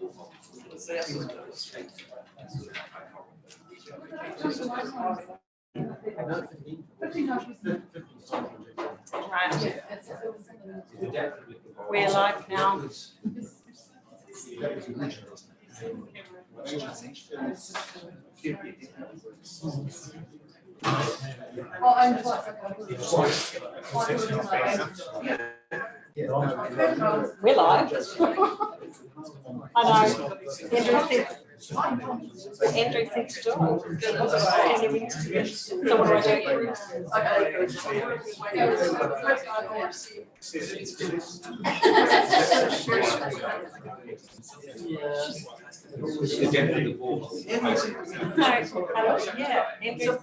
Right. We're live now. We're live. I know. Andrew said stop. So what do I do? Yeah, Andrew.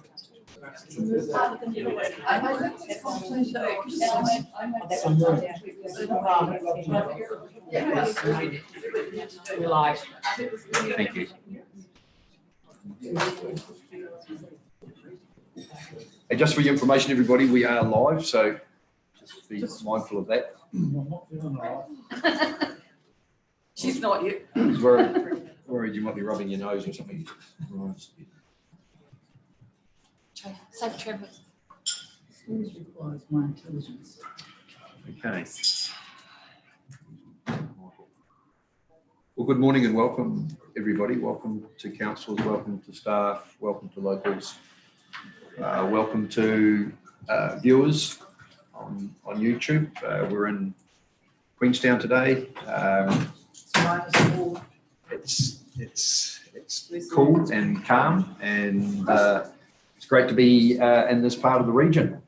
We're live. Thank you. And just for your information, everybody, we are live, so just be mindful of that. She's not yet. I was worried you might be rubbing your nose or something. Safe travels. Always requires my intelligence. Okay. Well, good morning and welcome, everybody. Welcome to councils, welcome to staff, welcome to locals, welcome to viewers on YouTube. We're in Queenstown today. It's cool and calm, and it's great to be in this part of the region.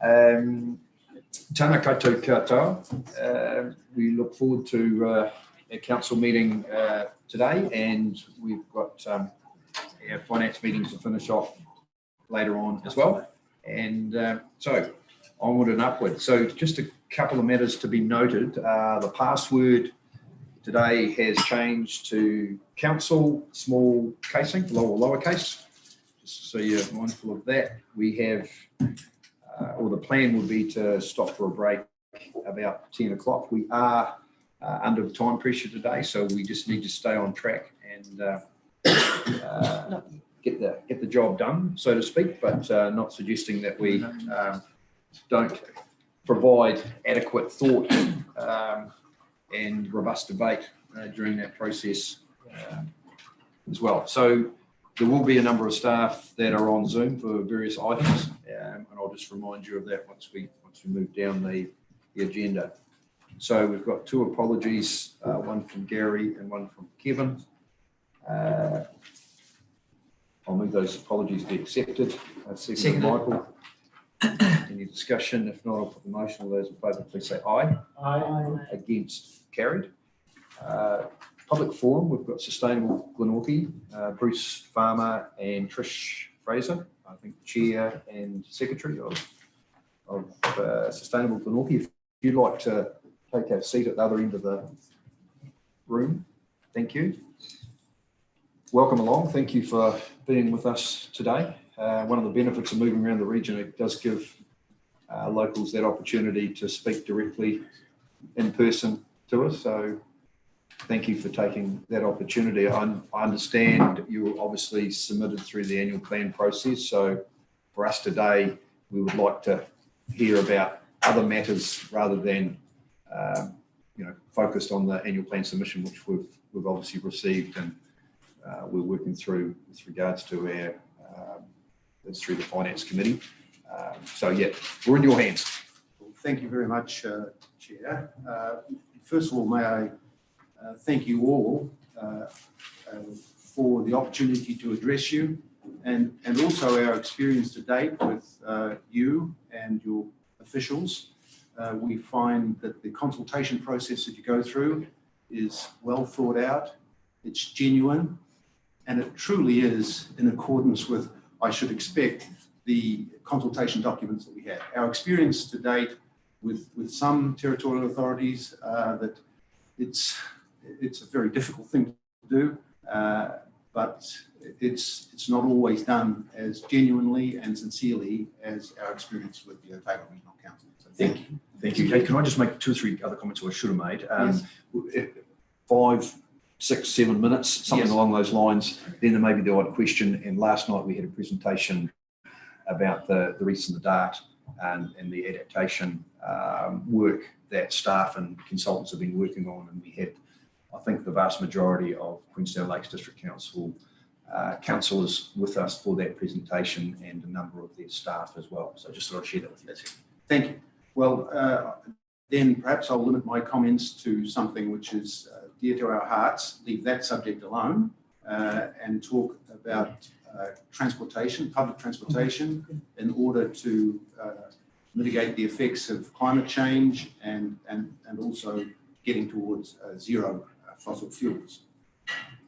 Tēnā koutou katoa. We look forward to a council meeting today, and we've got our finance meetings to finish off later on as well. And so onward and upward. So just a couple of matters to be noted. The password today has changed to council, small casing, lowercase, just so you're mindful of that. We have, or the plan would be to stop for a break about 10 o'clock. We are under time pressure today, so we just need to stay on track and get the job done, so to speak, but not suggesting that we don't provide adequate thought and robust debate during that process as well. So there will be a number of staff that are on Zoom for various items, and I'll just remind you of that once we move down the agenda. So we've got two apologies, one from Gary and one from Kevin. I'll move those apologies be accepted. Second, Michael. Any discussion? If not, I'll put the motion. All those in favour, please say aye. Aye. Against, carried. Public forum, we've got Sustainable Glenorchy, Bruce Farmer and Trish Fraser, I think Chair and Secretary of Sustainable Glenorchy. If you'd like to take a seat at the other end of the room, thank you. Welcome along. Thank you for being with us today. One of the benefits of moving around the region, it does give locals that opportunity to speak directly in person to us. So thank you for taking that opportunity. I understand you were obviously submitted through the annual plan process. So for us today, we would like to hear about other matters rather than focused on the annual plan submission, which we've obviously received, and we're working through with regards to our it's through the finance committee. So yeah, we're in your hands. Well, thank you very much, Chair. First of all, may I thank you all for the opportunity to address you, and also our experience to date with you and your officials. We find that the consultation process that you go through is well thought out, it's genuine, and it truly is in accordance with, I should expect, the consultation documents that we have. Our experience to date with some territorial authorities, that it's a very difficult thing to do, but it's not always done as genuinely and sincerely as our experience with the Otago Regional Council. So thank you. Thank you. Hey, can I just make 2 or 3 other comments I should have made? Yes. 5 6-7 minutes, something Yes. along those lines. Then there may be the odd question. And last night we had a presentation about the reefs and the dart and the adaptation work that staff and consultants have been working on. And we had, I think, the vast majority of Queenstown Lakes District Council councillors with us for that presentation, and a number of their staff as well. So just thought I'd share that with you. That's it. Thank you. Well, then perhaps I'll limit my comments to something which is dear to our hearts, leave that subject alone, and talk about transportation, public transportation, in order to mitigate the effects of climate change and also getting towards zero fossil fuels.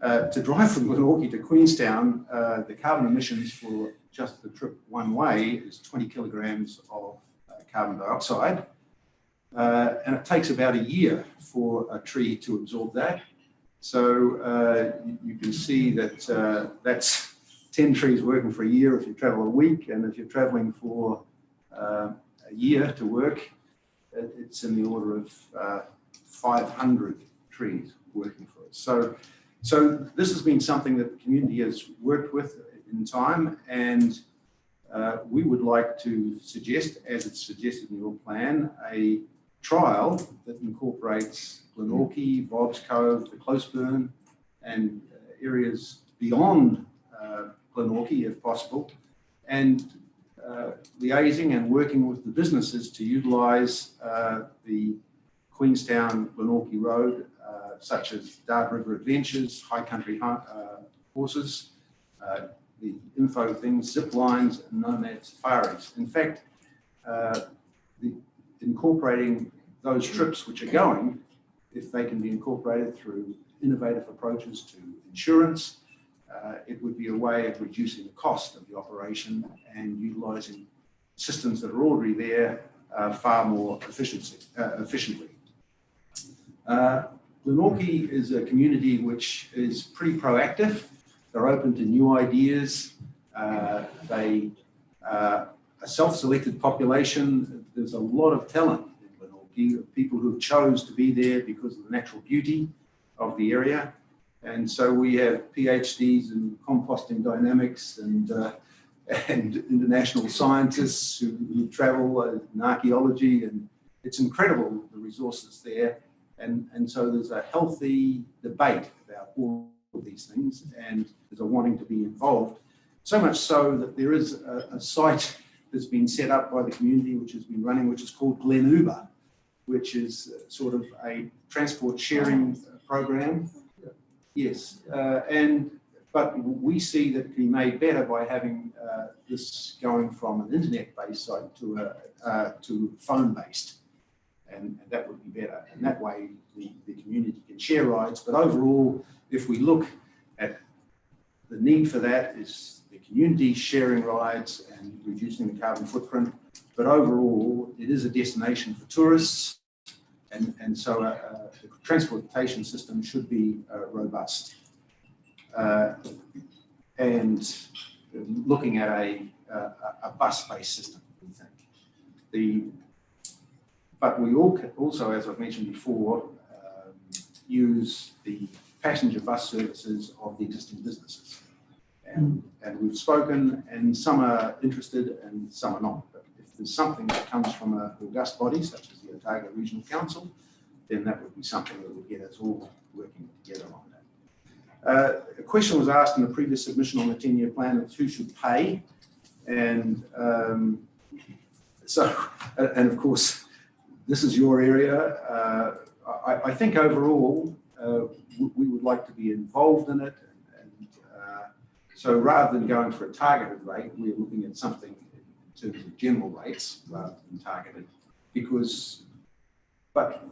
To drive from Glenorchy to Queenstown, the carbon emissions for just the trip one way is 20 kilograms of carbon dioxide. And it takes about a year for a tree to absorb that. So you can see that that's 10 trees working for a year if you travel a week, and if you're traveling for a year to work, it's in the order of 500 trees working for us. So this has been something that the community has worked with in time, and we would like to suggest, as it's suggested in your plan, a trial that incorporates Glenorchy, Bob's Cove, the Closeburn, and areas beyond Glenorchy if possible, and liaising and working with the businesses to utilise the Queenstown Glenorchy Road, such as Dart River Adventures, High Country Horses, the info things, zip lines, and nomad safaris. In fact, incorporating those trips which are going, if they can be incorporated through innovative approaches to insurance, it would be a way of reducing the cost of the operation and utilising systems that are already there far more efficiently. Glenorchy is a community which is pretty proactive. They're open to new ideas. They are a self-selected population. There's a lot of talent in Glenorchy, people who chose to be there because of the natural beauty of the area. And so we have PhDs in composting dynamics and international scientists who travel in archaeology, and it's incredible the resources there. And so there's a healthy debate about all of these things, and there's a wanting to be involved. So much so that there is a site that's been set up by the community, which has been running, which is called Glen Uber, which is sort of a transport sharing program. Yes, but we see that it can be made better by having this going from an internet-based site to phone-based. And that would be better. And that way the community can share rides. But overall, if we look at the need for that, is the community sharing rides and reducing the carbon footprint. But overall, it is a destination for tourists. And so the transportation system should be robust. And looking at a bus-based system, we think. But we also, as I've mentioned before, use the passenger bus services of the existing businesses. And we've spoken, and some are interested and some are not. But if there's something that comes from an august body, such as the Otago Regional Council, then that would be something that would get us all working together on that. A question was asked in the previous submission on the 10-year plan of who should pay. And and of course, this is your area. I think overall, we would like to be involved in it. And so rather than going for a targeted rate, we're looking at something in terms of general rates rather than targeted. But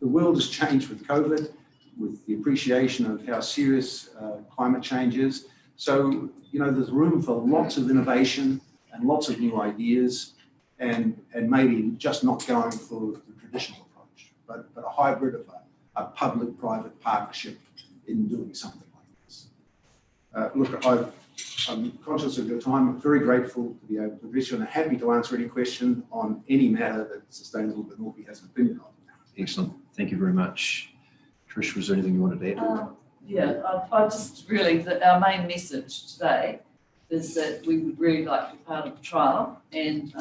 the world has changed with COVID, with the appreciation of how serious climate change is. So, there's room for lots of innovation and lots of new ideas. And maybe just not going for the traditional approach, but a hybrid of a public-private partnership in doing something like this. Look, I'm conscious of your time. I'm very grateful to be able to address you, and I'm happy to answer any question on any matter that Sustainable Glenorchy has an opinion on. Excellent. Thank you very much. Trish, was there anything you wanted to add? Yeah, I just really, that our main message today is that we would really like to be part of the trial, and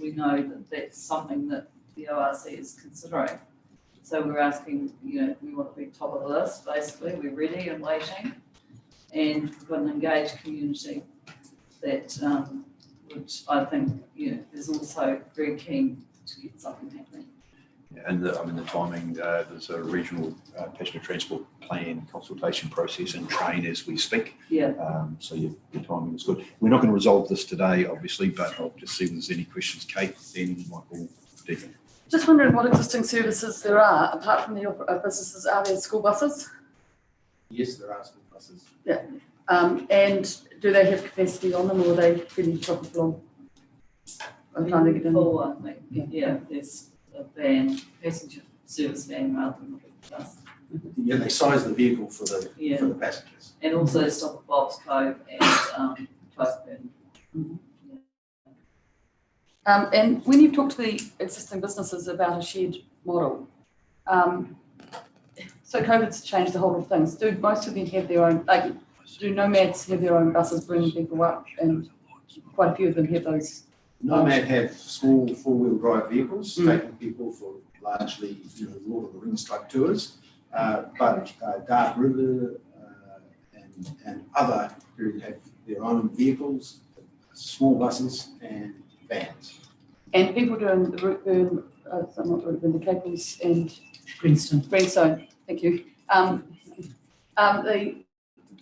we know that that's something that the ORC is considering. So we're asking, you know, we want to be top of the list, basically, we're ready and waiting, and we've got an engaged community that, which I think, you know, is also very keen to get something happening. And the timing, there's a regional passenger transport plan consultation process in train as we speak. Yeah. So your timing is good. We're not going to resolve this today, obviously, but I'll just see if there's any questions. Kate, then Michael, Deacon. Just wondering what existing services there are, apart from the businesses. Are there school buses? Yes, there are school buses. And do they have capacity on them, or are they fairly chock full by the time they get in? Full, I think. Yeah, there's a van, passenger service van rather than a big bus. Yeah, they size the vehicle for the Yeah. for the passengers. And also they stop at Bob's Cove and Closeburn. And when you've talked to the existing businesses about a shared model, so COVID's changed the whole lot of things. Do most of them have their own, like, do nomads have their own buses bringing people up? And quite a few of them have those. Nomad have small four-wheel drive vehicles, taking people for largely, you know, Lord of the Rings type tours. But Dark River and other who have their own vehicles, small buses and vans. And people doing the Rootburn, not Rootburn, the Caples and Greenstone. thank you.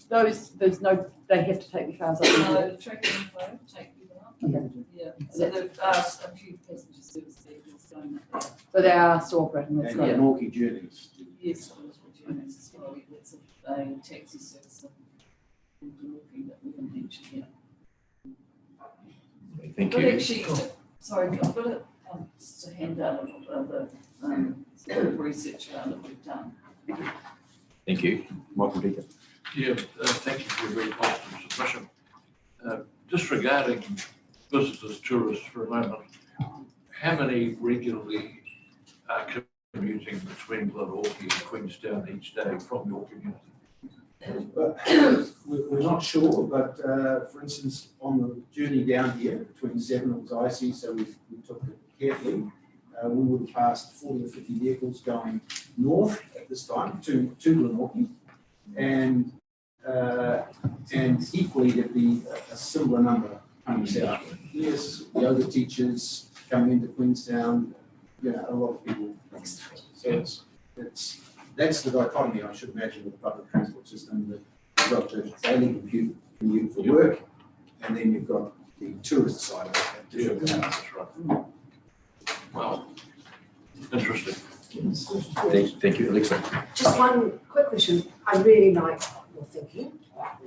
There's no, they have to take the cars up. No, the tracking info, take people up. Okay. Yeah, so they've asked a few passenger service vehicles going up there. So they are still operating, that's And great. Norkie journeys. Yes, it was reduced as well. It's a taxi service in Dorking that we can mention here. Thank But you. actually, sorry, I've got it, just a handout of the sort of research around that we've done. Thank you. Michael, Deacon. Yeah, thank you for a very positive submission. Just regarding visitors, tourists for a moment, how many regularly are commuting between Glenorchy and Queenstown each day from your community? We're not sure, but for instance, on the journey down here between Seven, it was icy, so we took it carefully. We would have passed 40 or 50 vehicles going north at this time to Glenorchy, and equally there'd be a similar number coming south. Yes, yoga teachers coming into Queenstown, you know, a lot of people. So that's the dichotomy, I should imagine, with the public transport system, that you've got the daily commute for work, and then you've got the tourist side of it. Yeah, that's right. Well, interesting. Thank you, Alexa. Just one quick question. I really like your thinking,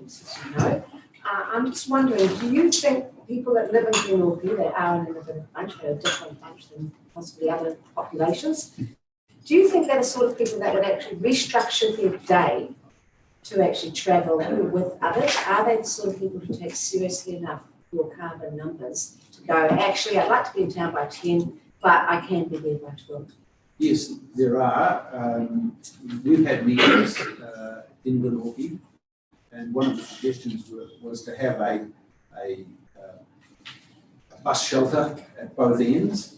as you know. I'm just wondering, do you think people that live in Glenorchy, they are an immigrant bunch, they're a different bunch than possibly other populations, do you think they're the sort of people that would actually restructure their day to actually travel with others? Are they the sort of people who take seriously enough your carbon numbers to go, actually, I'd like to be in town by 10, but I can be there by 12? Yes, there are. We've had meetings in Glenorchy, and one of the suggestions was to have a bus shelter at both ends.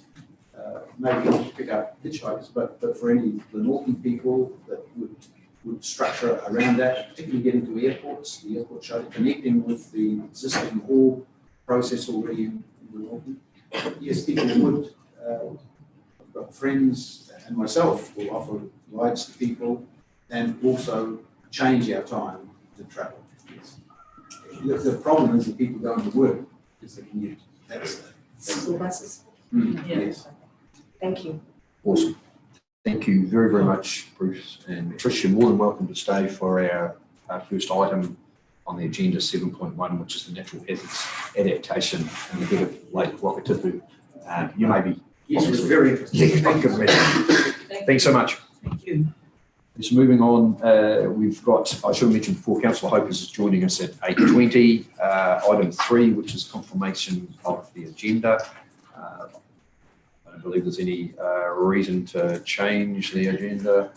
Maybe not to pick up hitchhikers, but for any Glenorchy people that would structure around that, particularly getting to airports, the airport shelter, connecting with the existing haul process already in Glenorchy. Yes, people would. I've got friends and myself will offer rides to people and also change our time to travel. Yes. The problem is that people going to work is the commute. That's School buses? Yes. Thank you. Awesome. Thank you very, very much, Bruce. And Trish, you're more than welcome to stay for our first item on the agenda, 7.1, which is the natural hazards adaptation and a bit of Lake Wakatipu. You may be. Yes, it was very interesting. Thanks so much. Thank you. So moving on, we've got, I should have mentioned before, Councillor Hope is joining us at 8:20. Item 3, which is confirmation of the agenda. I don't believe there's any reason to change the agenda.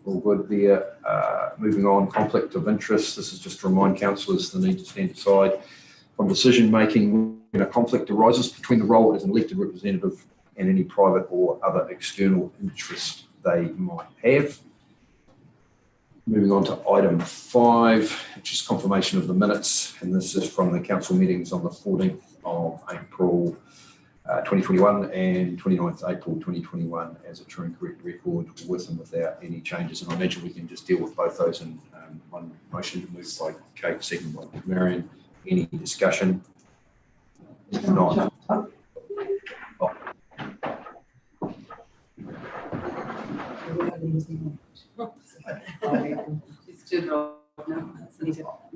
All good there. Moving on, conflict of interest. This is just to remind councillors the need to stand aside from decision making when a conflict arises between the role as an elected representative and any private or other external interest they might have. Moving on to item 5, which is confirmation of the minutes, and this is from the council meetings on the 14th of April 2021 and 29th April 2021 as a true and correct record with and without any changes. And I imagine we can just deal with both those in one motion, moved by Kate, second by Marion. Any discussion? If not,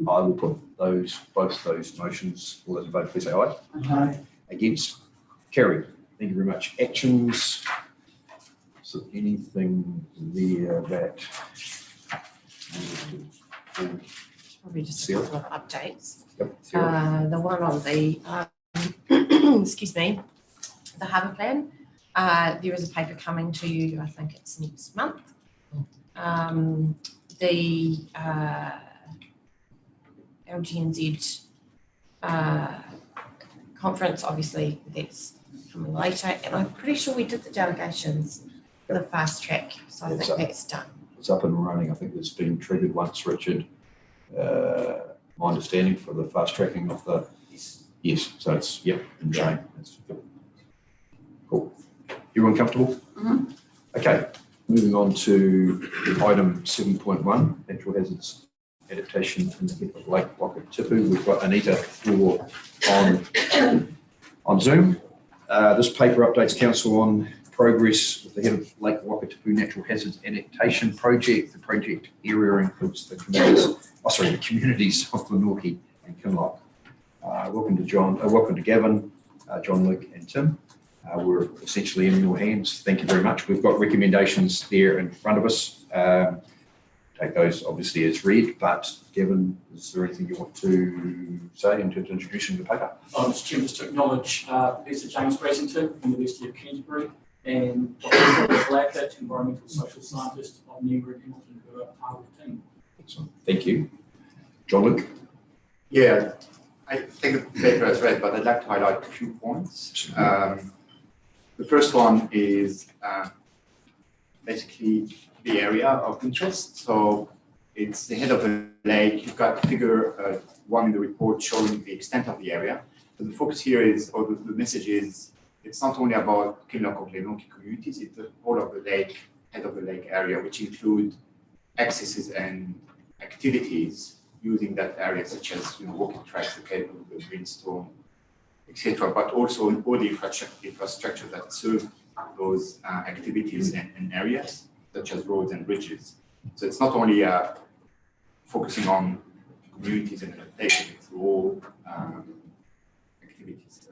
I will put both those motions. All those in favour, please say aye. Aye. Against? Carried. Thank you very much. Actions. So anything there that Probably just a Sarah? couple of updates. Yep, Sarah. The one on the, excuse me, the harbour plan. There is a paper coming to you, I think it's next month. The LGNZ conference, obviously that's coming later, and I'm pretty sure we did the delegations for the fast track, so I It's think up. that's done. It's up and running. I think it's been triggered once, Richard. My understanding for the fast tracking of the, yes, so it's, yep, in train. That's good. Cool. Everyone comfortable? Mhm. Okay, moving on to item 7.1, natural hazards adaptation in the head of Lake Wakatipu. We've got Anita Floor on Zoom. This paper updates council on progress with the head of Lake Wakatipu Natural Hazards Adaptation Project. The project area includes the communities of Glenorchy and Kinloch. Welcome to John, welcome to Gavin, John, Luke and Tim. We're essentially in your hands. Thank you very much. We've got recommendations there in front of us. Take those obviously as read, but Gavin, is there anything you want to say in terms of introducing the paper? Mr. Chair, just to acknowledge Professor James Brasington, University of Canterbury, and Dr. Blackett, environmental social scientist of Niagara and Hamilton, who are part of the team. Excellent. Thank you. John Luke? Yeah, I think the paper is read, but I'd like to highlight a few points. The first one is basically the area of interest. So it's the head of the lake. You've got figure 1 in the report showing the extent of the area. So the focus here is, or the message is, it's not only about Kinloch or Glenorchy communities, it's the whole of the lake, head of the lake area, which include accesses and activities using that area, such as walking tracks, the cable, the greenstone, etc. But also all the infrastructure that serve those activities and areas, such as roads and bridges. So it's not only focusing on communities and adaptation, it's all activities.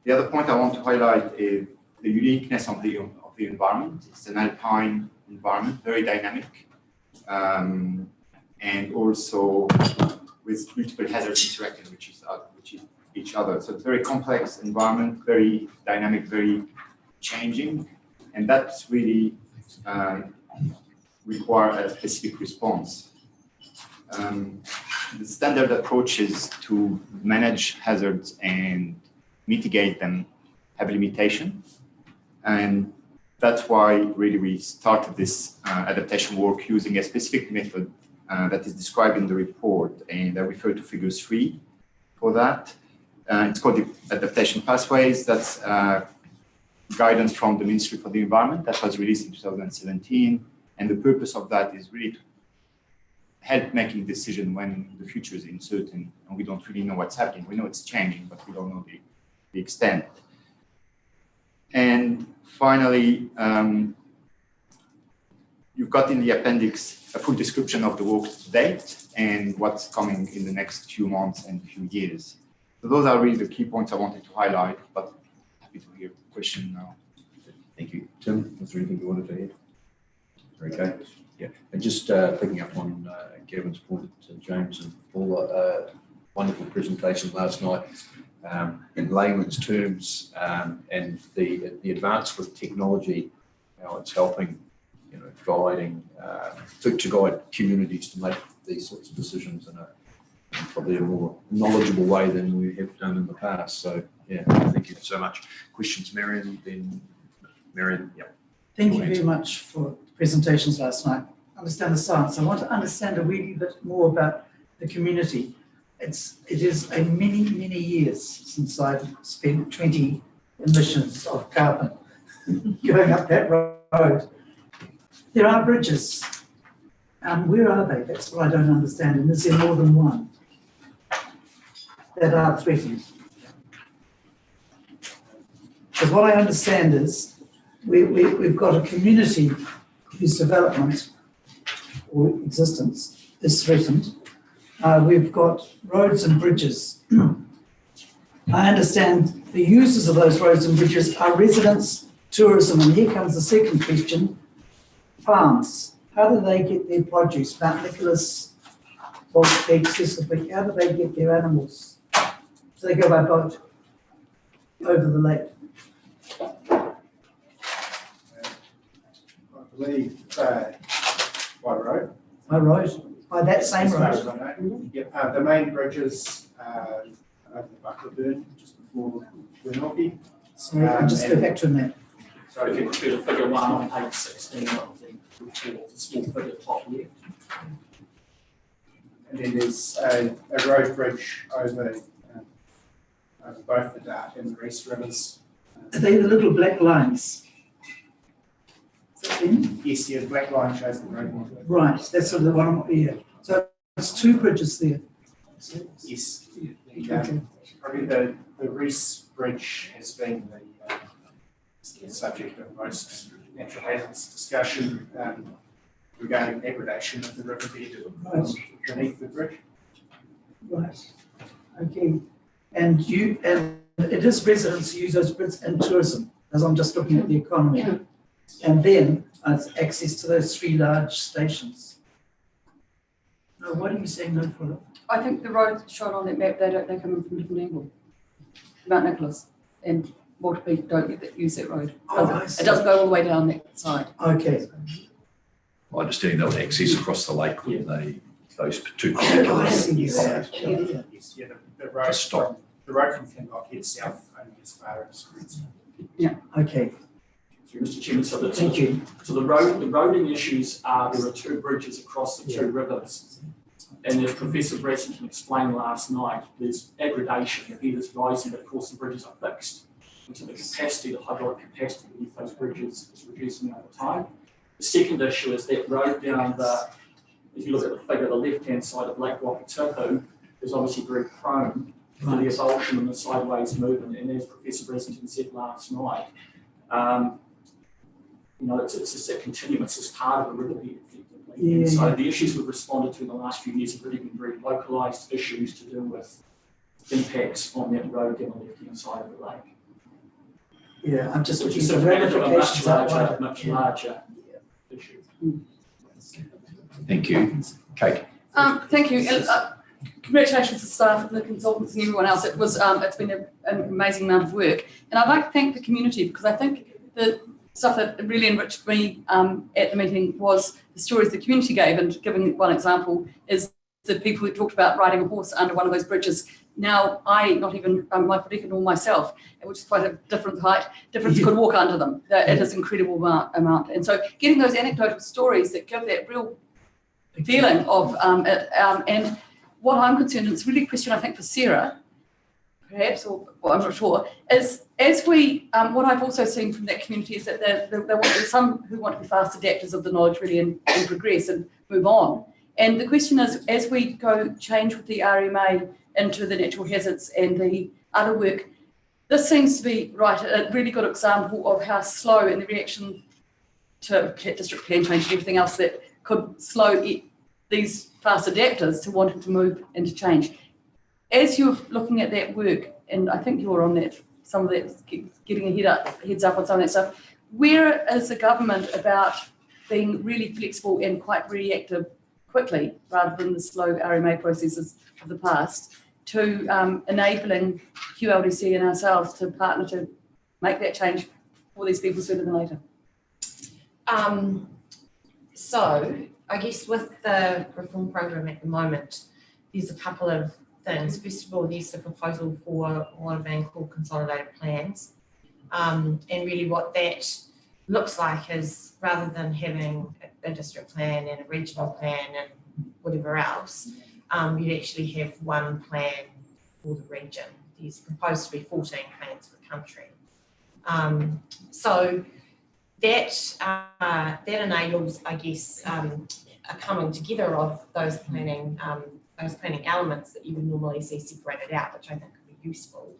The other point I want to highlight is the uniqueness of the environment. It's an alpine environment, very dynamic, and also with multiple hazards interacting with each other. So it's a very complex environment, very dynamic, very changing, and that's really require a specific response. The standard approaches to manage hazards and mitigate them have limitation, and that's why really we started this adaptation work using a specific method that is described in the report, and I refer to figure 3 for that. It's called the Adaptation Pathways. That's guidance from the Ministry for the Environment that was released in 2017, and the purpose of that is really to help making decision when the future is uncertain and we don't really know what's happening. We know it's changing, but we don't know the extent. And finally, you've got in the appendix a full description of the work to date and what's coming in the next few months and few years. So those are really the key points I wanted to highlight, but happy to hear the question now. Thank you. Tim, was there anything you wanted to add? Okay. Yeah, and just picking up on Gavin's point to James and Paula, wonderful presentation last night. In layman's terms, and the advance with technology, how it's helping guiding, to guide communities to make these sorts of decisions in probably a more knowledgeable way than we have done in the past. So, yeah, thank you so much. Questions, Marion? Then Marion, yeah. Thank you very much for the presentations last night. Understand the science. I want to understand a wee bit more about the community. It is a many years since I've spent 20 emissions of carbon going up that road. There are bridges. Where are they? That's what I don't understand. And is there more than one that are threatened? Because what I understand is we've got a community whose development or existence is threatened. We've got roads and bridges. I understand the users of those roads and bridges are residents, tourism, and here comes the second question, farms. How do they get their produce? Mount Nicholas, Chesapeake, how do they get their animals? Do they go by boat over the lake? I believe by road. By road? By that same As far as road? I know. Yep. The main bridges over the Buckleburn, just before Winoki. Sorry, I'll just go back to a map. So if you look at figure 1 on page 16 of the report, the small figure top left. And then there's a road bridge over both the Dart and the Reese rivers. Are they the little black lines? Is that them? Yes, the black line shows the road. Right, that's sort of the one here. So it's two bridges there. Yes. Okay. Probably the Reese Bridge has been the subject of most natural hazards discussion regarding degradation of the riverbed beneath the bridge. Right. Okay. And it is residents who use those bridges and tourism, as I'm just looking at the economy. And then access to those three large stations. No, what are you saying no for? I think the roads shown on that map, they come in from a different angle. Mount Nicholas and Walter Peak don't use that road. I see. It doesn't go all the way down that side. Okay. My understanding they would access across the lake, wouldn't they? Those two I particular. see. Yes, Yeah. yes, the road from Kinloch heads south only as far as Greens. Okay. So, Mr. Chairman, so Thank you. so the roading issues are there are two bridges across the two rivers. And as Professor Bressington explained last night, there's aggradation, the heat is rising, but of course the bridges are fixed. And so the capacity, the hydraulic capacity beneath those bridges is reducing over time. The second issue is that road down if you look at the figure, the left-hand side of Lake Wakatipu is obviously very prone to the avulsion and the sideways movement. And as Professor Bressington said last night, it's just a continuum, it's just part of the riverbed effectively. Yeah. And so the issues we've responded to in the last few years have really been very localised issues to do with impacts on that road down the left-hand side of the lake. Yeah, I'm just Which looking is at the ramifications out much larger issue. Thank you. Kate. Thank you. Congratulations to the staff and the consultants and everyone else. It's been an amazing amount of work. And I'd like to thank the community because I think the stuff that really enriched me at the meeting was the stories the community gave. And giving one example is the people who talked about riding a horse under one of those bridges. Now, not even my colleague nor myself, which is quite a different height, could walk under them. It is an incredible amount. And so getting those anecdotal stories that give that real feeling of it. And what I'm concerned, and it's really a question I think for Sarah, perhaps, or I'm not sure, is as we, what I've also seen from that community is that there's some who want to be fast adapters of the knowledge really and progress and move on. And the question is, as we go change with the RMA into the natural hazards and the other work, this seems to be a really good example of how slow in the reaction to district plan change and everything else that could slow these fast adapters to wanting to move and to change. As you're looking at that work, and I think you're on that, some of that, getting a heads up on some of that stuff, where is the government about being really flexible and quite reactive quickly, rather than the slow RMA processes of the past, to enabling QLDC and ourselves to partner to make that change for these people sooner than later? So I guess with the reform program at the moment, there's a couple of things. First of all, there's the proposal for what are being called Consolidated Plans. And really what that looks like is, rather than having a district plan and a regional plan and whatever else, you'd actually have one plan for the region. There's proposed to be 14 plans for the country. So that enables, I guess, a coming together of those planning elements that you would normally see separated out, which I think could be useful.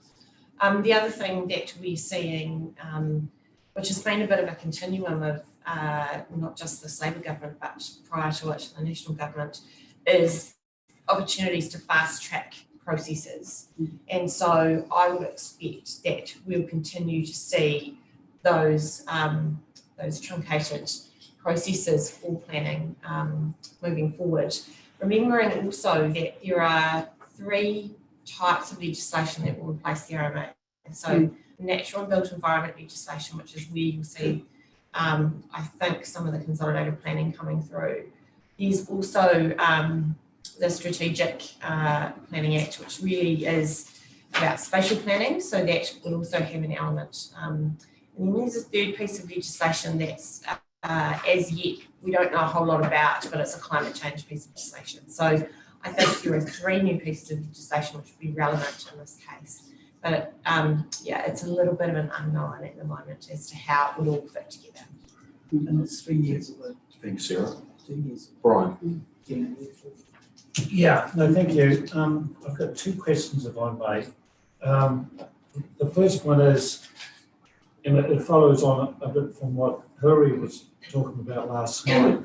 The other thing that we're seeing, which has been a bit of a continuum of not just this Labour government, but prior to it, the national government, is opportunities to fast track processes. And so I would expect that we'll continue to see those truncated processes for planning moving forward. Remembering also that there are 3 types of legislation that will replace the RMA. So natural and built environment legislation, which is where you'll see, I think, some of the consolidated planning coming through. There's also the Strategic Planning Act, which really is about spatial planning, so that will also have an element. And then there's a third piece of legislation that's as yet we don't know a whole lot about, but it's a climate change piece of legislation. So I think there are 3 new pieces of legislation which would be relevant in this case. But yeah, it's a little bit of an unknown at the moment as to how it would all fit together. And it's 3 years away. Thanks, Sarah. 2 years. Brian. Yeah, no, thank you. I've got 2 questions, if I may. The first one is, and it follows on a bit from what Hilary was talking about last night,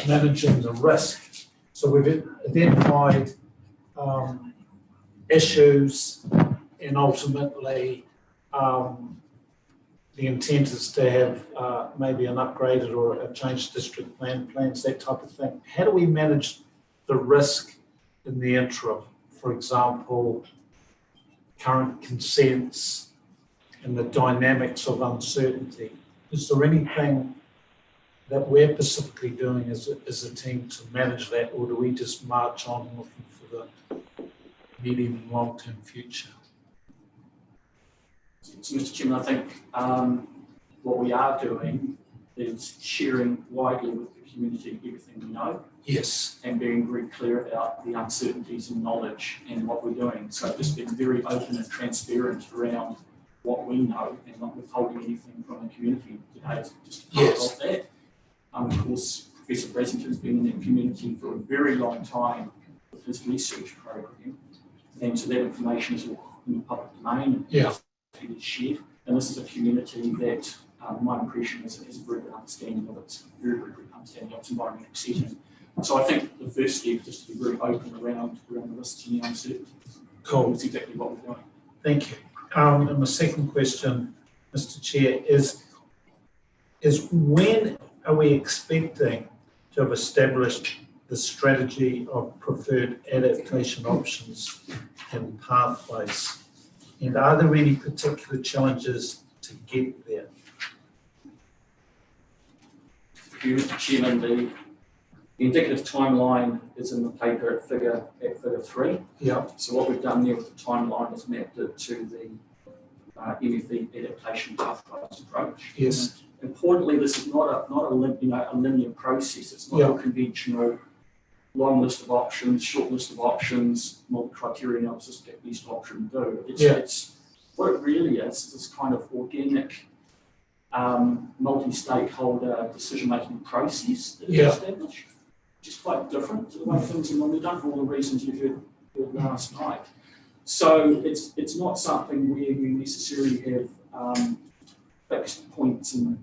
managing the risk. So we've identified issues, and ultimately the intent is to have maybe an upgraded or a changed district plans, that type of thing. How do we manage the risk in the interim? For example, current consents and the dynamics of uncertainty. Is there anything that we're specifically doing as a team to manage that, or do we just march on looking for the medium and long-term future? So, Mr. Chairman, I think what we are doing is sharing widely with the community everything we know. Yes. And being very clear about the uncertainties and knowledge and what we're doing. So just being very open and transparent around what we know and not withholding anything from the community today is just part of that. Of course, Professor Brasington's been in the community for a very long time with his research program. And so that information is all in the public domain. And it's shared. And this is a community that my impression is it has a very good understanding of its environmental setting. So I think the first step is to be very open around the risks and the uncertainties. Cool. That's exactly what we're doing. Thank you. And my second question, Mr. Chair, is when are we expecting to have established the strategy of preferred adaptation options and pathways? And are there any particular challenges to get there? Thank you, Mr. Chairman. The indicative timeline is in the paper at figure 3. Yeah. So what we've done there with the timeline is mapped it to the MFE Adaptation Pathways approach. Yes. Importantly, this is not a linear process. It's not a conventional long list of options, short list of options, multi-criteria analysis, get best option do. It's what it really is this kind of organic, multi-stakeholder decision-making process that is established, which is quite different to the way things are normally done for all the reasons you heard last night. So it's not something where you necessarily have fixed points in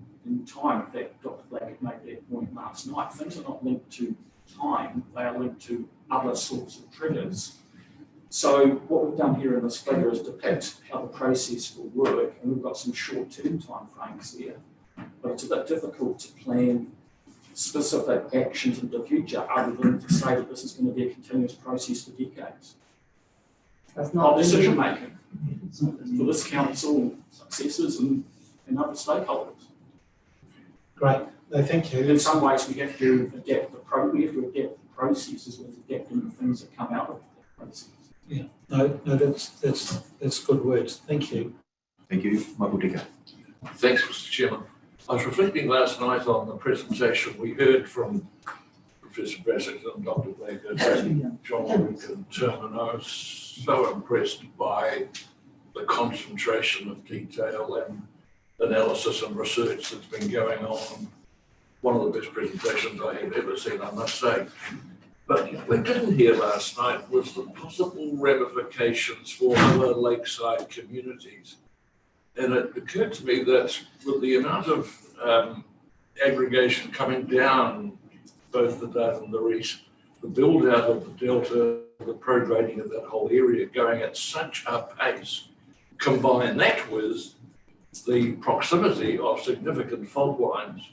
time. In fact, Dr. Blackett made that point last night. Things are not linked to time, they are linked to other sorts of triggers. So what we've done here in this figure is depict how the process will work, and we've got some short-term time frames there. But it's a bit difficult to plan specific actions in the future other than to say that this is going to be a continuous process for decades. That's not decision making for this council, successors and other stakeholders. Great. No, thank And you. in some ways, we have to adapt the process as well as adapting the things that come out of the process. No, that's good words. Thank you. Thank you, Michael Dicker. Thanks, Mr. Chairman. I was reflecting last night on the presentation we heard from Professor Brassick and Dr. Baker, John Wick and Tim, and I was so impressed by the concentration of detail and analysis and research that's been going on. One of the best presentations I have ever seen, I must say. But what we didn't hear last night was the possible ramifications for other lakeside communities. And it occurred to me that with the amount of aggregation coming down both the Dove and the Reese, the build out of the delta, the pro-grading of that whole area going at such a pace, combine that with the proximity of significant fault lines,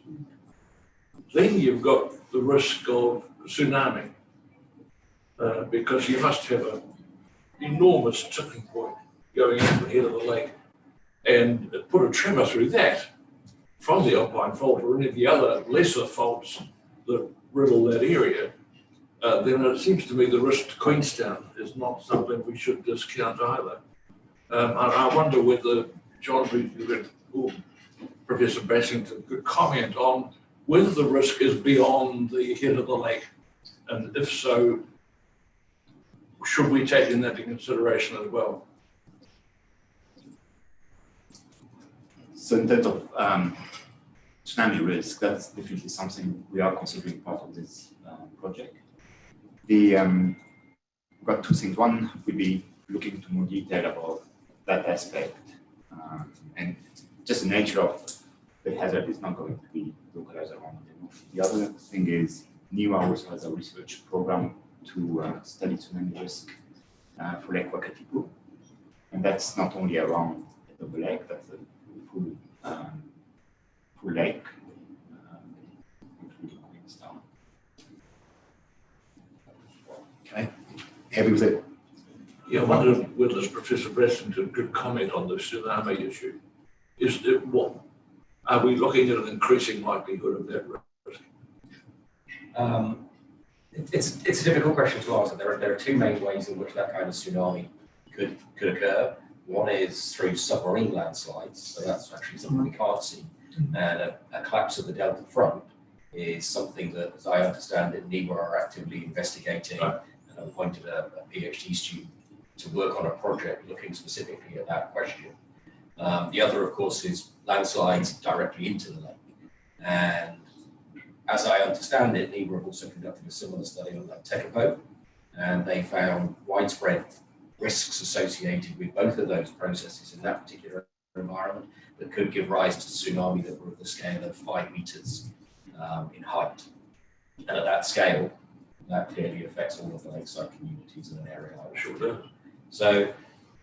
then you've got the risk of tsunami, because you must have an enormous tipping point going into the head of the lake, and put a tremor through that from the Alpine Fault or any of the other lesser faults that riddle that area, then it seems to me the risk to Queenstown is not something we should discount either. And I wonder whether John or Professor Bassington could comment on whether the risk is beyond the head of the lake, and if so, should we take that into consideration as well? So in terms of tsunami risk, that's definitely something we are considering part of this project. We've got two things. One, we'll be looking into more detail about that aspect, and just the nature of the hazard is not going to be localized around it. The other thing is NIWA also has a research program to study tsunami risk for Lake Wakatipu, and that's not only around the lake, that's a full lake, including Queenstown. Okay, happy with it? Yeah, I wonder whether Professor Brassington could comment on the tsunami issue. Is it what are we looking at an increasing likelihood of that risk? It's a difficult question to answer. There are two main ways in which that kind of tsunami could occur. One is through submarine landslides, so that's actually something we can't see. And a collapse of the delta front is something that, as I understand it, NIWA are actively investigating, and I've appointed a PhD student to work on a project looking specifically at that question. The other, of course, is landslides directly into the lake. And as I understand it, NIWA have also conducted a similar study on that Tekapo, and they found widespread risks associated with both of those processes in that particular environment that could give rise to tsunami that were of the scale of 5 meters in height. And at that scale, that clearly affects all of the lakeside communities in an area like that. So,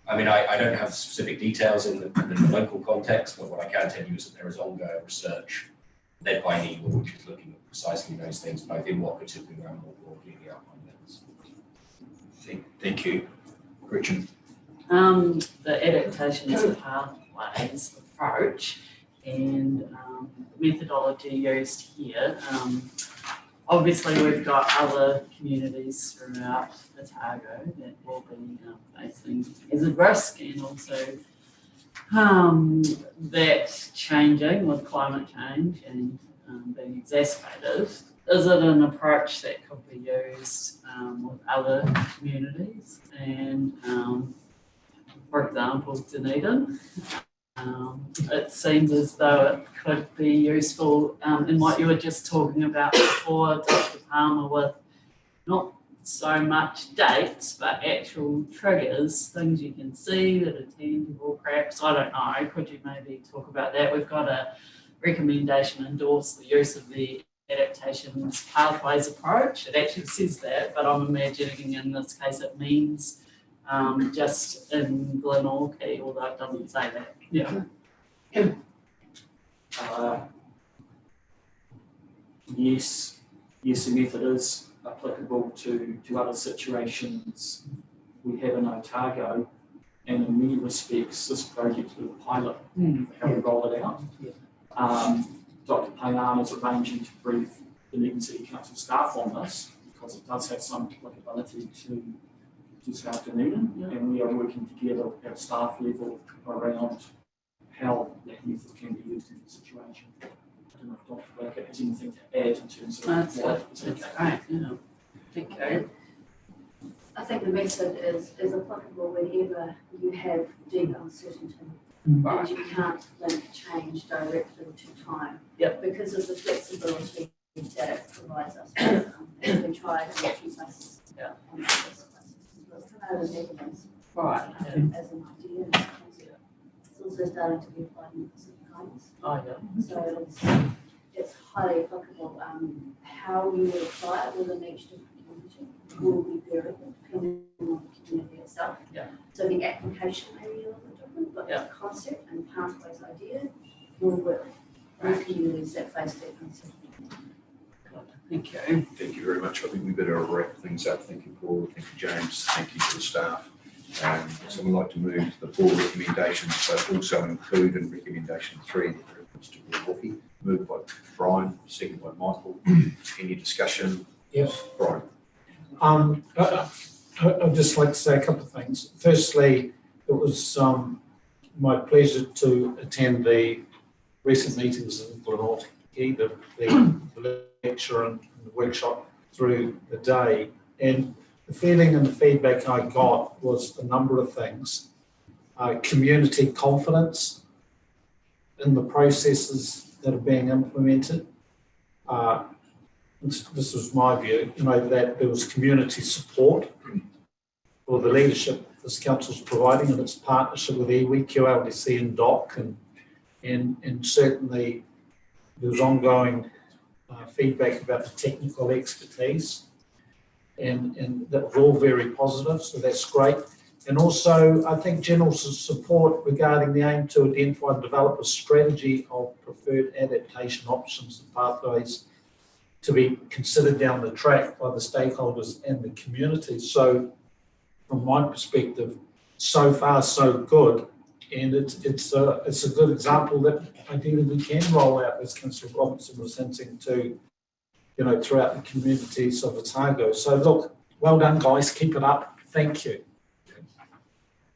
I mean, I don't have specific details in the local context, but what I can tell you is that there is ongoing research led by NIWA, which is looking at precisely those things, both in Wakatipu and more broadly the Alpine Levels. Thank you. Gretchen. The Adaptation Pathways approach and methodology used here. Obviously, we've got other communities throughout Otago that will be facing hazard risk, and also that changing with climate change and being exacerbated. Is it an approach that could be used with other communities? And for example, Dunedin. It seems as though it could be useful in what you were just talking about before, Dr. Palmer, with not so much dates, but actual triggers, things you can see that are tangible, perhaps. I don't know. Could you maybe talk about that? We've got a recommendation endorse the use of the Adaptation Pathways approach. It actually says that, but I'm imagining in this case it means just in Glenorchy, although it doesn't say that. Yeah. Yes, the method is applicable to other situations we have in Otago, and in many respects, this project is a pilot for how we roll it out. Dr. Payne is arranging to brief the Leamington City Council staff on this, because it does have some applicability to South Dunedin, and we are working together at staff level around how that method can be used in the situation. I don't know if Dr. Blackett has anything to add in terms of That's what That's great, yeah. Thank you. I think the method is applicable whenever you have deep uncertainty. Right. And you can't link change directly to time. Yep. Because of the flexibility that it provides us with. It's been tried in a few places. Yeah. And it's places. It's come out of the Netherlands. Right. As an idea. And it's also starting to be applied in Pacific Islands. I know. So it's highly applicable. How you would apply it within each different community will be variable depending on the community itself. Yeah. So the application may be a little bit different, but the concept and pathways idea will work with communities that face that uncertainty. Thank you. Thank you very much. I think we better wrap things up. Thank you, Paul. Thank you, James. Thank you to the staff. Someone like to move the 4 recommendations, but also include in recommendation 3 the reference to Wolfie. Moved by Brian, second by Michael. Any discussion? Yes. Brian. I'd just like to say a couple of things. Firstly, it was my pleasure to attend the recent meetings in Glenorchy, the lecture and the workshop through the day. And the feeling and the feedback I got was a number of things. Community confidence in the processes that are being implemented. This was my view, that there was community support for the leadership this council is providing in its partnership with iwi, QLDC and DOC, and certainly there was ongoing feedback about the technical expertise, and that was all very positive, so that's great. And also, I think general support regarding the aim to identify and develop a strategy of preferred adaptation options and pathways to be considered down the track by the stakeholders and the community. So from my perspective, so far so good. And it's a good example that ideally we can roll out, as Councillor Robinson was hinting to, throughout the communities of Otago. So look, well done guys, keep it up. Thank you.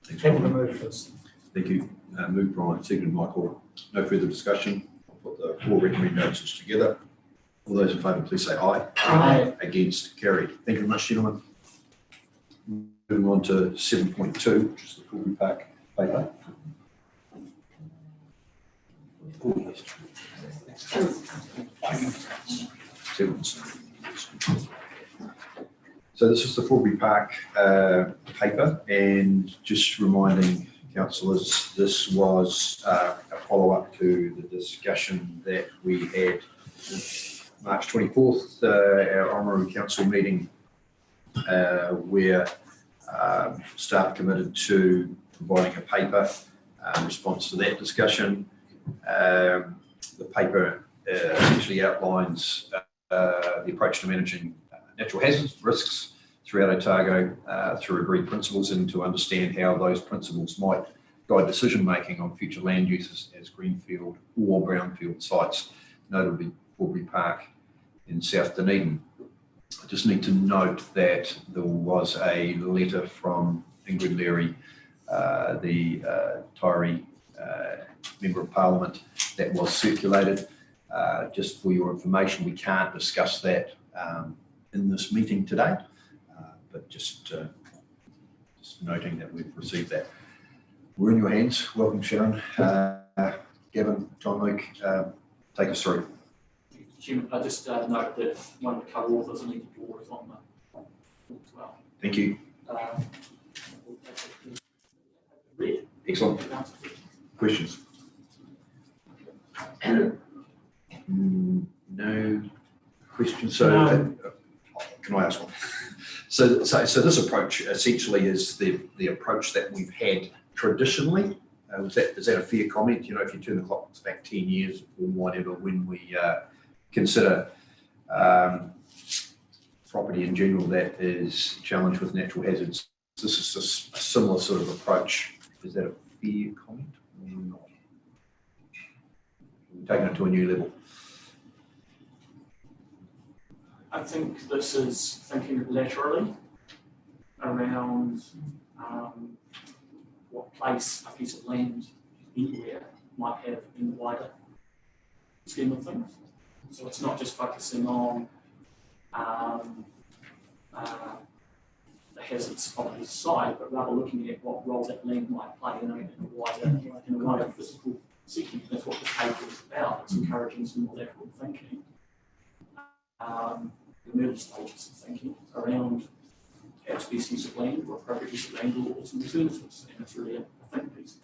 Thanks, Happy to Brian. move this. Thank you. Move Brian, second Michael. No further discussion. I'll put the 4 recommendations together. All those in favour, please say aye. Aye. Against, carried. Thank you very much, gentlemen. Moving on to 7.2, which is the full pack paper. So this is the Forbury Park paper, and just reminding councillors, this was a follow-up to the discussion that we had March 24th, our honorary council meeting, where staff committed to providing a paper in response to that discussion. The paper essentially outlines the approach to managing natural hazards, risks throughout Otago through agreed principles, and to understand how those principles might guide decision-making on future land uses as greenfield or brownfield sites, notably Forbury Park in South Dunedin. I just need to note that there was a letter from Ingrid Leary, the Tyree Member of Parliament, that was circulated. Just for your information, we can't discuss that in this meeting today, but just noting that we've received that. We're in your hands. Welcome, Sharon. Gavin, John Luke, take us through. Chairman, I just note that one of the co-authors, Anita Dorr, is on the as well. Thank you. Read. Excellent. Questions? No questions. So, can I ask one? So this approach essentially is the approach that we've had traditionally. Is that a fair comment? If you turn the clock back 10 years or whatever, when we consider property in general that is challenged with natural hazards, this is a similar sort of approach. Is that a fair comment or not? We're taking it to a new level. I think this is thinking laterally around what place a piece of land anywhere might have in the wider scheme of things. So it's not just focusing on the hazards of the site, but rather looking at what role that land might play in a wider physical setting. That's what the paper is about. It's encouraging some more lateral thinking. The early stages of thinking around perhaps best use of land or appropriate use of land or some alternatives. And it's really a think piece.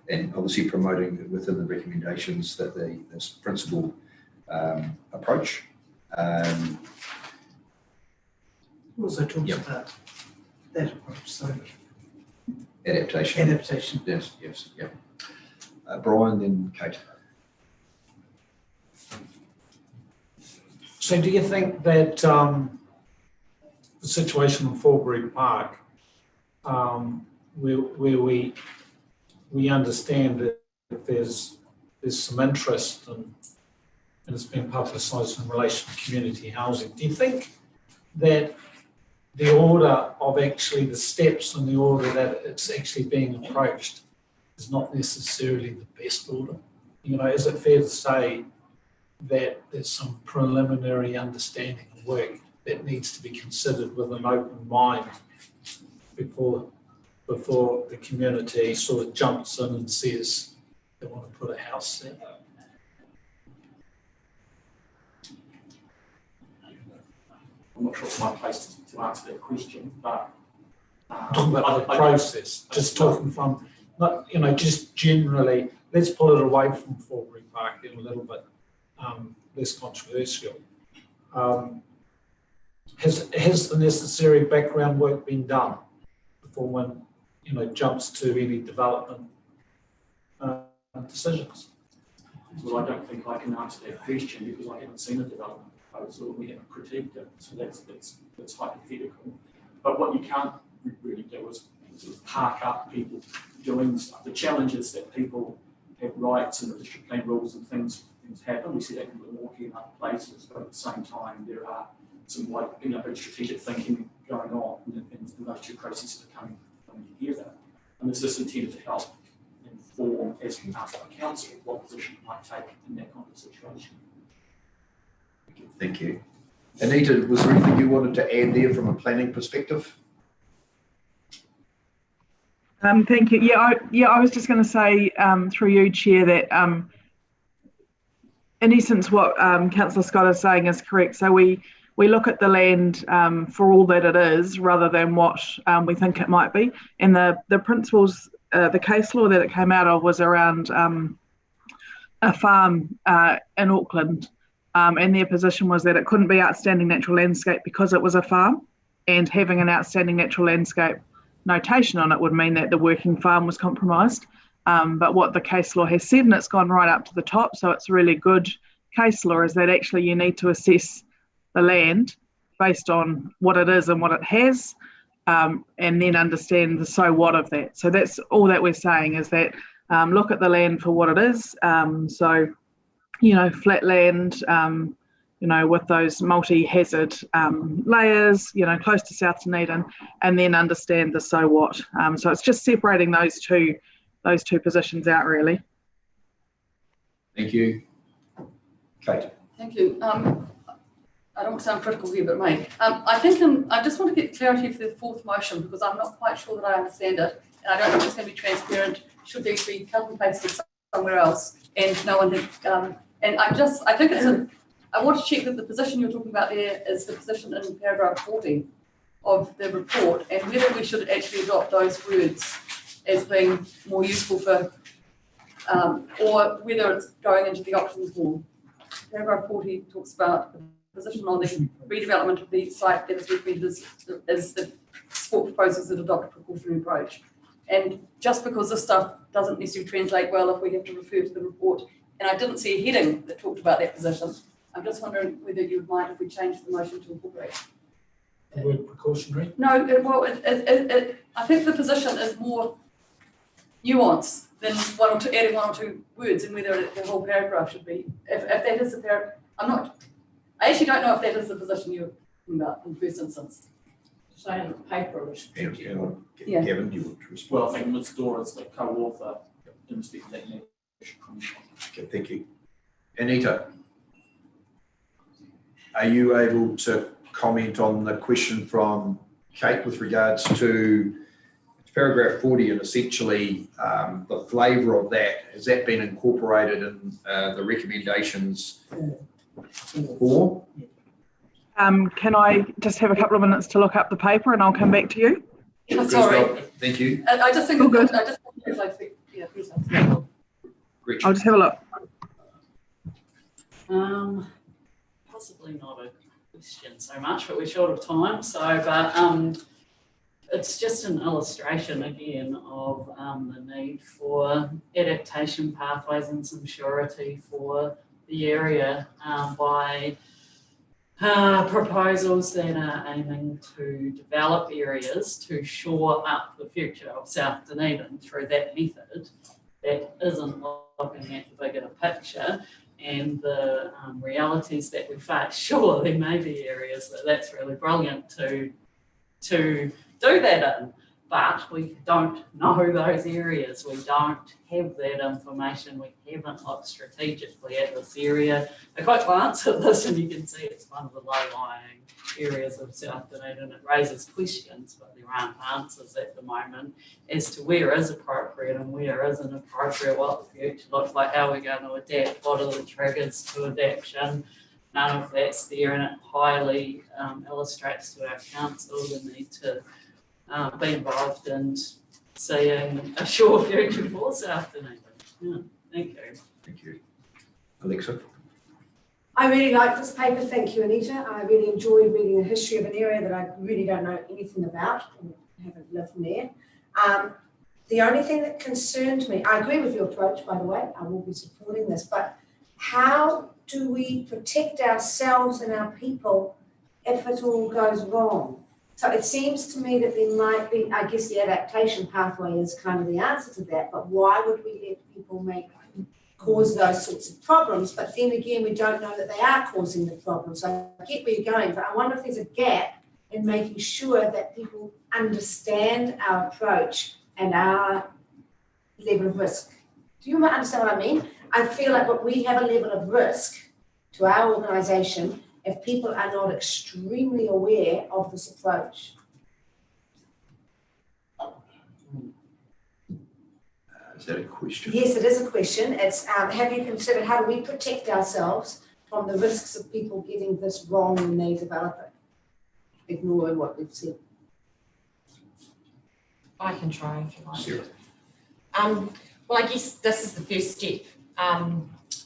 And obviously promoting within the recommendations that this principal approach. Also talks about that approach, so Adaptation. adaptation. Yes, yes, yeah. Brian, then Kate. So do you think that the situation in Forbury Park, where we understand that there's some interest and it's been publicised in relation to community housing, do you think that the order of actually the steps and the order that it's actually being approached is not necessarily the best order? You know, is it fair to say that there's some preliminary understanding of work that needs to be considered with an open mind before the community sort of jumps in and says they want to put a house there? I'm not sure it's my place to answer that question, but Talking about the process, just talking from, not, you know, just generally, let's pull it away from Forbury Park a little bit less controversial. Has the necessary background work been done before one, you know, jumps to any development decisions? well, I don't think I can answer that question because I haven't seen a development proposal, we haven't critiqued it, so that's hypothetical. But what you can't really do is sort of park up people doing stuff. The challenge is that people have rights and the district plan rules and things happen. We see that in Milwaukee and other places, but at the same time there are some big strategic thinking going on, and those two processes are coming together. And there's this intended to help inform, as we ask our council, what position it might take in that kind of situation. Thank you. Anita, was there anything you wanted to add there from a planning perspective? Thank you. I was just going to say through you, Chair, that in essence what Councillor Scott is saying is correct. So we look at the land for all that it is rather than what we think it might be. And the principles, the case law that it came out of was around a farm in Auckland. And their position was that it couldn't be outstanding natural landscape because it was a farm, and having an outstanding natural landscape notation on it would mean that the working farm was compromised. But what the case law has said, and it's gone right up to the top, so it's really good case law, is that actually you need to assess the land based on what it is and what it has, and then understand the so what of that. So that's all that we're saying, is that look at the land for what it is. So, you know, flat land, you know, with those multi-hazard layers, you know, close to South Dunedin, and then understand the so what. So it's just separating those two positions out, really. Thank you. Kate. Thank you. I don't want to sound critical here, but may. I think I just want to get clarity for the fourth motion, because I'm not quite sure that I understand it, and I don't know if it's going to be transparent. Should these be cut and pasted somewhere else? And no one had. And I think it's I want to check that the position you're talking about there is the position in paragraph 40 of the report, and whether we should actually adopt those words as being more useful for, or whether it's going into the options form. Paragraph 40 talks about the position on the redevelopment of the site that is recommended as the support proposals that adopt a precautionary approach. And just because this stuff doesn't necessarily translate well if we have to refer to the report, and I didn't see a heading that talked about that position, I'm just wondering whether you would mind if we change the motion to incorporate. The word precautionary? No, well, I think the position is more nuanced than adding one or two words, and whether the whole paragraph should be. If that is the paragraph, I'm I actually don't know if that is the position you're talking about in the first instance. Saying the paper was. Yeah. Kevin, do you want to Well, respond? I think Ms. Dora is the co-author in respect to that leadership commission. Okay, thank you. Anita, are you able to comment on the question from Kate with regards to paragraph 40 and essentially the flavour of that? Has that been incorporated in the recommendations for? Can I just have a couple of minutes to look up the paper and I'll come back to you? Oh, sorry. Thank you. I just think All good. I just think like, yeah, please. Gretchen. I'll just have a look. Possibly not a question so much, but we're short of time. So, it's just an illustration again of the need for adaptation pathways and some surety for the area by proposals that are aiming to develop areas to shore up the future of South Dunedin through that method that isn't looking at the bigger picture and the realities that we face. Sure, there may be areas that's really brilliant to do that in, but we don't know those areas. We don't have that information. We haven't looked strategically at this area. A quick glance at this and you can see it's one of the low-lying areas of South Dunedin. It raises questions, but there aren't answers at the moment as to where is appropriate and where isn't appropriate, what the future looks like, how we're going to adapt, what are the triggers to adaptation. None of that's there, and it highly illustrates to our council the need to be involved in seeing a sure future for South Dunedin. Yeah, thank you. Thank you. Alexa? I really like this paper, thank you, Anita. I really enjoyed reading the history of an area that I really don't know anything about, and haven't lived near. The only thing that concerned me, I agree with your approach, by the way, I will be supporting this, but how do we protect ourselves and our people if it all goes wrong? So it seems to me that there might be, I guess the adaptation pathway is kind of the answer to that, but why would we let people cause those sorts of problems? But then again, we don't know that they are causing the problem. So I get where you're going, but I wonder if there's a gap in making sure that people understand our approach and our level of risk. Do you understand what I mean? I feel like we have a level of risk to our organisation if people are not extremely aware of this approach. Is that a question? Yes, it is a question. It's have you considered how do we protect ourselves from the risks of people getting this wrong when they develop it, ignoring what we've said? I can try if you like. Sure. Well, I guess this is the first step.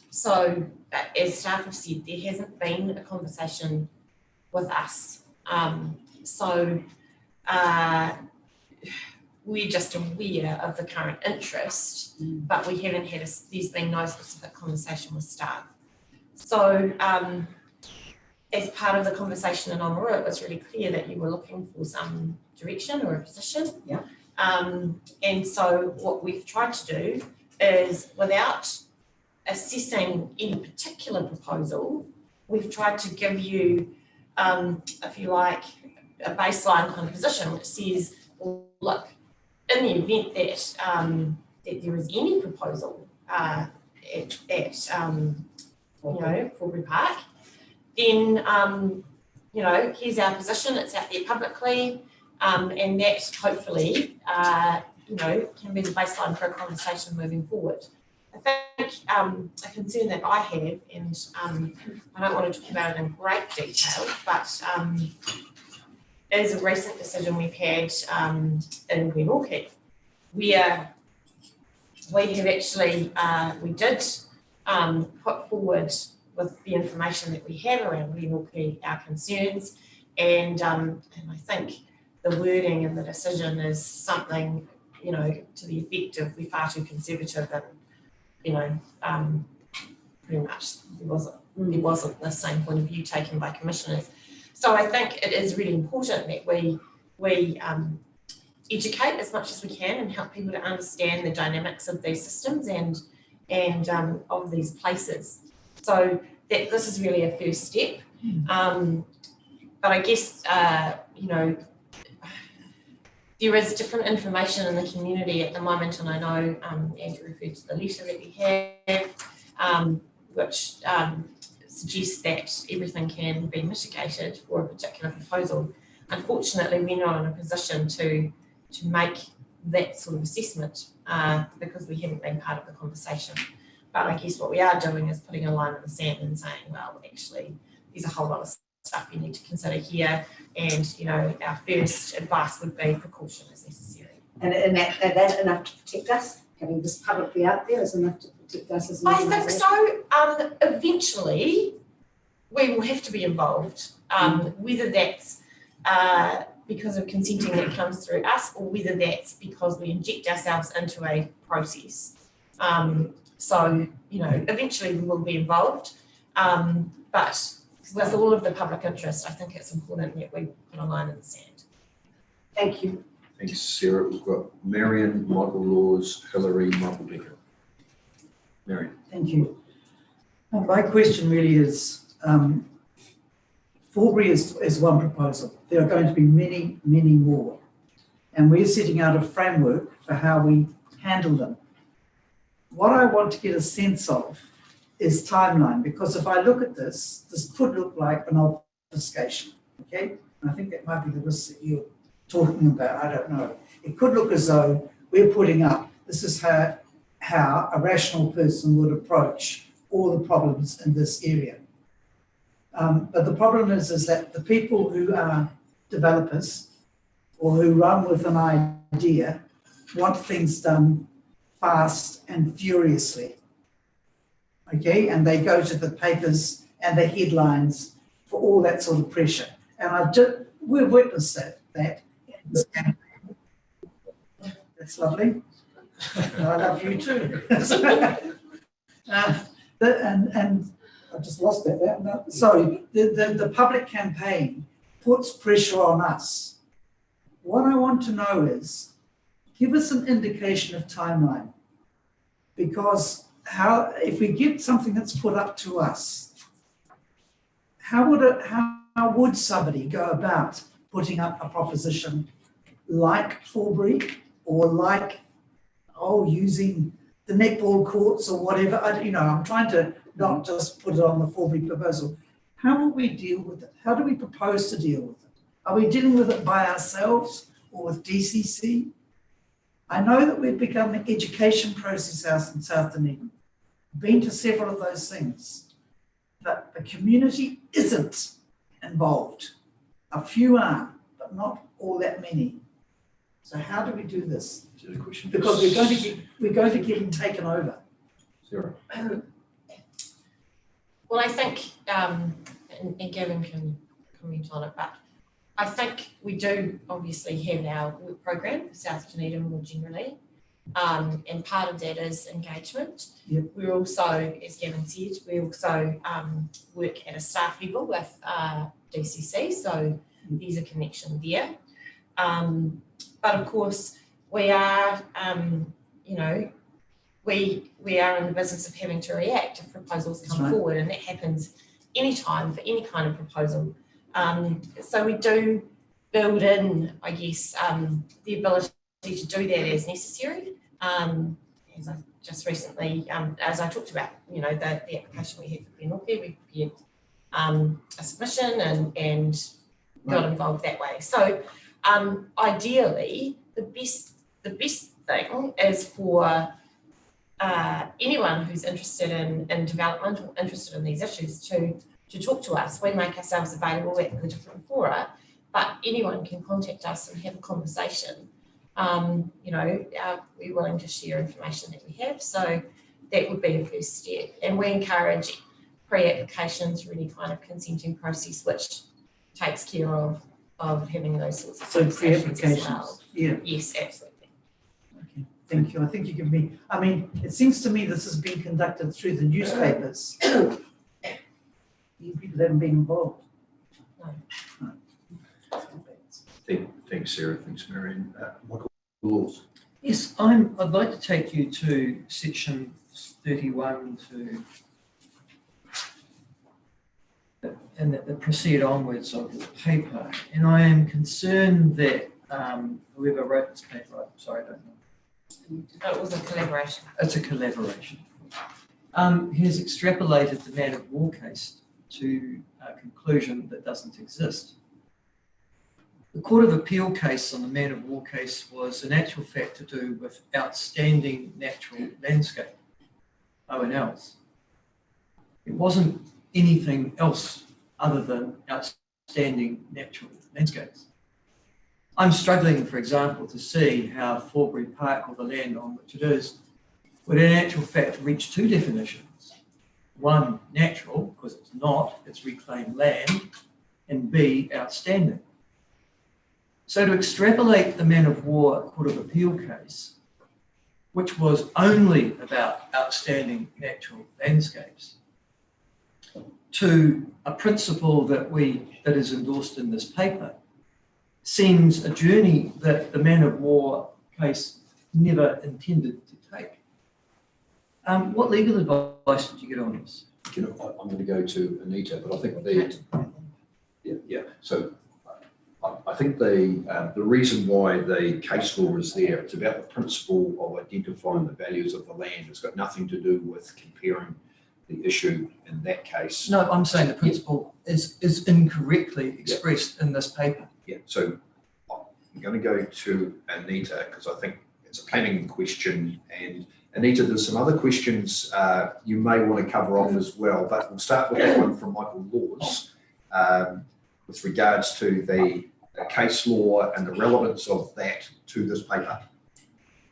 So as staff have said, there hasn't been a conversation with us. We're just aware of the current interest, but we haven't had, there's been no specific conversation with staff. So as part of the conversation in Oamaru, it was really clear that you were looking for some direction or a position. Yeah. And so what we've tried to do is, without assessing any particular proposal, we've tried to give you, if you like, a baseline kind of position which says, well, look, in the event that that there is any proposal at Forbury Park, then here's our position. It's out there publicly, and that hopefully can be the baseline for a conversation moving forward. I think a concern that I have, and I don't want to talk about it in great detail, but is a recent decision we've had in Glenorchy, where we have actually, we did put forward with the information that we have around Glenorchy our concerns, and I think the wording in the decision is something, to the effect of we're far too conservative and, pretty much there wasn't the same point of view taken by commissioners. So I think it is really important that we educate as much as we can and help people to understand the dynamics of these systems and of these places. So that this is really a first step. But I guess, you know, there is different information in the community at the moment, and I know Andrew referred to the letter that we have, which suggests that everything can be mitigated for a particular proposal. Unfortunately, we're not in a position to make that sort of assessment because we haven't been part of the conversation. But I guess what we are doing is putting a line in the sand and saying, well, actually, there's a whole lot of stuff you need to consider here, and you know, our first advice would be precaution is necessary. And that enough to protect us? Having this publicly out there is enough to protect us as an I think organisation? so. Eventually, we will have to be involved, whether that's because of consenting that comes through us, or whether that's because we inject ourselves into a process. So, you know, eventually we will be involved, but with all of the public interest, I think it's important that we put a line in the sand. Thank you. Thanks, Sarah. We've got Marion, Michael Laws, Hilary, Michael Becker. Marion. Thank you. My question really is, Forbury is one proposal. There are going to be many, many more. And we're setting out a framework for how we handle them. What I want to get a sense of is timeline, because if I look at this could look like an obfuscation, okay? And I think that might be the risk that you're talking about, I don't know. It could look as though we're putting up, this is how a rational person would approach all the problems in this area. But the problem is that the people who are developers or who run with an idea want things done fast and furiously. Okay, and they go to the papers and the headlines for all that sort of pressure. And we've witnessed that. That's lovely. I love you too. And I just lost that. No, sorry, the public campaign puts pressure on us. What I want to know is, give us an indication of timeline, because if we get something that's put up to us, how would somebody go about putting up a proposition like Forbury, or like using the netball courts or whatever? I'm trying to not just put it on the Forbury proposal. How will we deal with it? How do we propose to deal with it? Are we dealing with it by ourselves or with DCC? I know that we've begun an education process out in South Dunedin. Been to several of those things, but the community isn't involved. A few are, but not all that many. So how do we do this? Because we're going to get taken over. Sarah. Well, I think, and Gavin can comment on it, but I think we do obviously have our work program for South Dunedin more generally, and part of that is engagement. Yep. We're also, as Gavin said, we also work at a staff level with DCC, so there's a connection there. But of course, we are, we are in the business of having to react if proposals come forward, and that happens anytime for any kind of proposal. So we do build in, I guess, the ability to do that as necessary. As I just recently, as I talked about, the application we had for Penalty, we prepared a submission and got involved that way. So ideally, the best thing is for anyone who's interested in development or interested in these issues to talk to us. We make ourselves available at the different fora, but anyone can contact us and have a conversation. We're willing to share information that we have, so that would be a first step. And we encourage pre-application through any kind of consenting process, which takes care of having those sorts of conversations as well. Yeah. Yes, absolutely. Okay, thank you. I think you give me, it seems to me this has been conducted through the newspapers. You people haven't been involved. No. Thanks, Sarah. Thanks, Marion. Michael Laws. Yes, I'd like to take you to section 31 to and proceed onwards of the paper. And I am concerned that whoever wrote this paper, I'm sorry, I don't know. It was a collaboration. It's a collaboration. Has extrapolated the man of war case to a conclusion that doesn't exist. The Court of Appeal case on the man of war case was in actual fact to do with outstanding natural landscape, O&Ls. It wasn't anything else other than outstanding natural landscapes. I'm struggling, for example, to see how Forbury Park, or the land on which it is, would in actual fact reach two definitions. One, natural, because it's not, it's reclaimed land, and B, outstanding. So to extrapolate the man of war Court of Appeal case, which was only about outstanding natural landscapes, to a principle that is endorsed in this paper, seems a journey that the man of war case never intended to take. What legal advice did you get on this? You know, I'm going to go to Anita, but I think So I think the reason why the case law is there, it's about the principle of identifying the values of the land. It's got nothing to do with comparing the issue in that case. No, I'm saying the principle is incorrectly expressed in this paper. Yeah, so I'm going to go to Anita because I think it's a planning question. And Anita, there's some other questions you may want to cover off as well, but we'll start with that one from Michael Laws with regards to the case law and the relevance of that to this paper.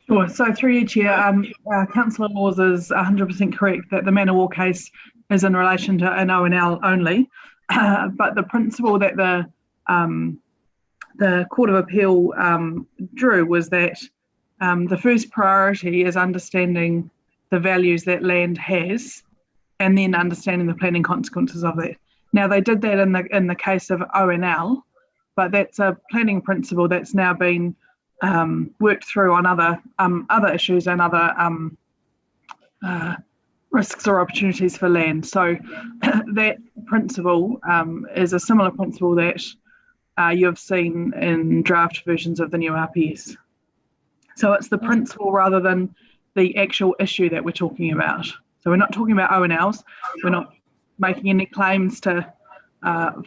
Sure. So through you, Chair, Councillor Laws is 100% correct that the man of war case is in relation to an O&L only, but the principle that the Court of Appeal drew was that the first priority is understanding the values that land has, and then understanding the planning consequences of it. Now they did that in the case of O&L, but that's a planning principle that's now been worked through on other issues and other risks or opportunities for land. So that principle is a similar principle that you've seen in draft versions of the new RPS. So it's the principle rather than the actual issue that we're talking about. So we're not talking about O&Ls. We're not making any claims to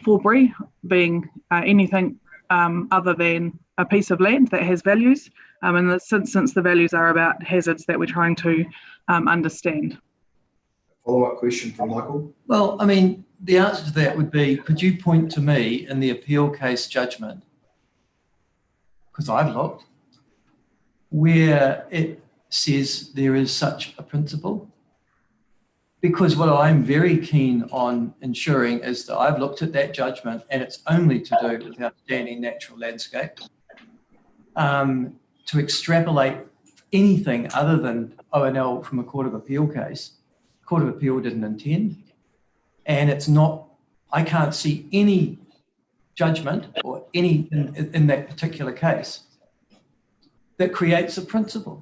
Forbury being anything other than a piece of land that has values. In this instance, the values are about hazards that we're trying to understand. Follow-up question from Michael? Well, I mean, the answer to that would be, could you point to me in the appeal case judgment, because I've looked, where it says there is such a principle? Because what I'm very keen on ensuring is that I've looked at that judgment and it's only to do with outstanding natural landscape. To extrapolate anything other than O&L from a Court of Appeal case, Court of Appeal didn't intend. And it's not, I can't see any judgment or any in that particular case that creates a principle.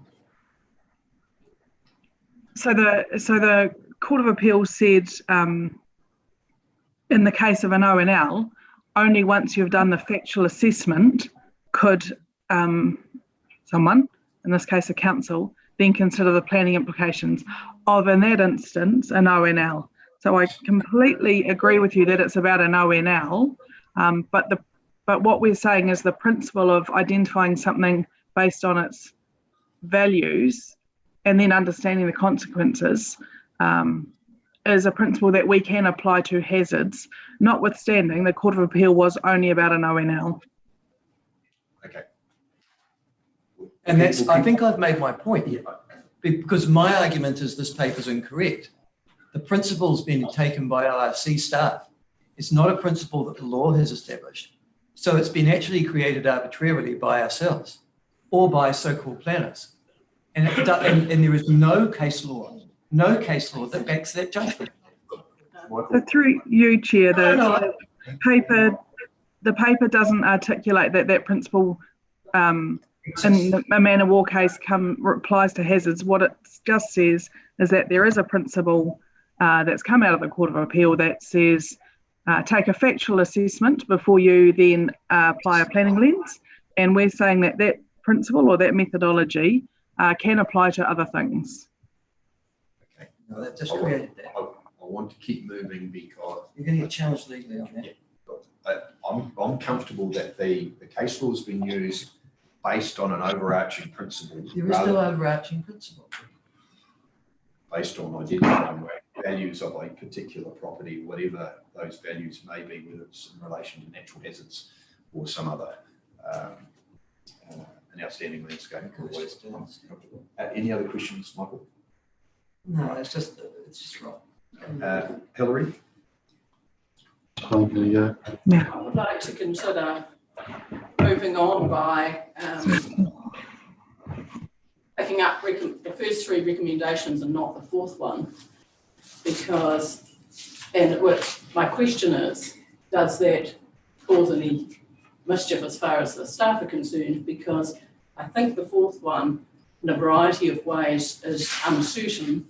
So the Court of Appeal said in the case of an O&L, only once you've done the factual assessment could someone, in this case a council, then consider the planning implications of, in that instance, an O&L. So I completely agree with you that it's about an O&L, but what we're saying is the principle of identifying something based on its values and then understanding the consequences is a principle that we can apply to hazards, notwithstanding the Court of Appeal was only about an O&L. Okay. And that's, I think I've made my point here, because my argument is this paper's incorrect. The principle's been taken by LRC staff. It's not a principle that the law has established. So it's been actually created arbitrarily by ourselves or by so-called planners. And there is no case law that backs that judgment. So through you, Chair, the paper doesn't articulate that principle in a man of war case applies to hazards. What it just says is that there is a principle that's come out of the Court of Appeal that says take a factual assessment before you then apply a planning lens. And we're saying that that principle or that methodology can apply to other things. Okay. No, that just created that. I want to keep moving because You're going to get challenged legally on that. I'm comfortable that the case law has been used based on an overarching principle. There is no overarching principle. Based on identifying values of a particular property, whatever those values may be, whether it's in relation to natural hazards or some other an outstanding landscape. Any other questions, Michael? No, it's just wrong. Hilary? I would like to consider moving on by picking up the first three recommendations and not the fourth one, because, my question is, does that cause any mischief as far as the staff are concerned? Because I think the fourth one, in a variety of ways, is uncertain.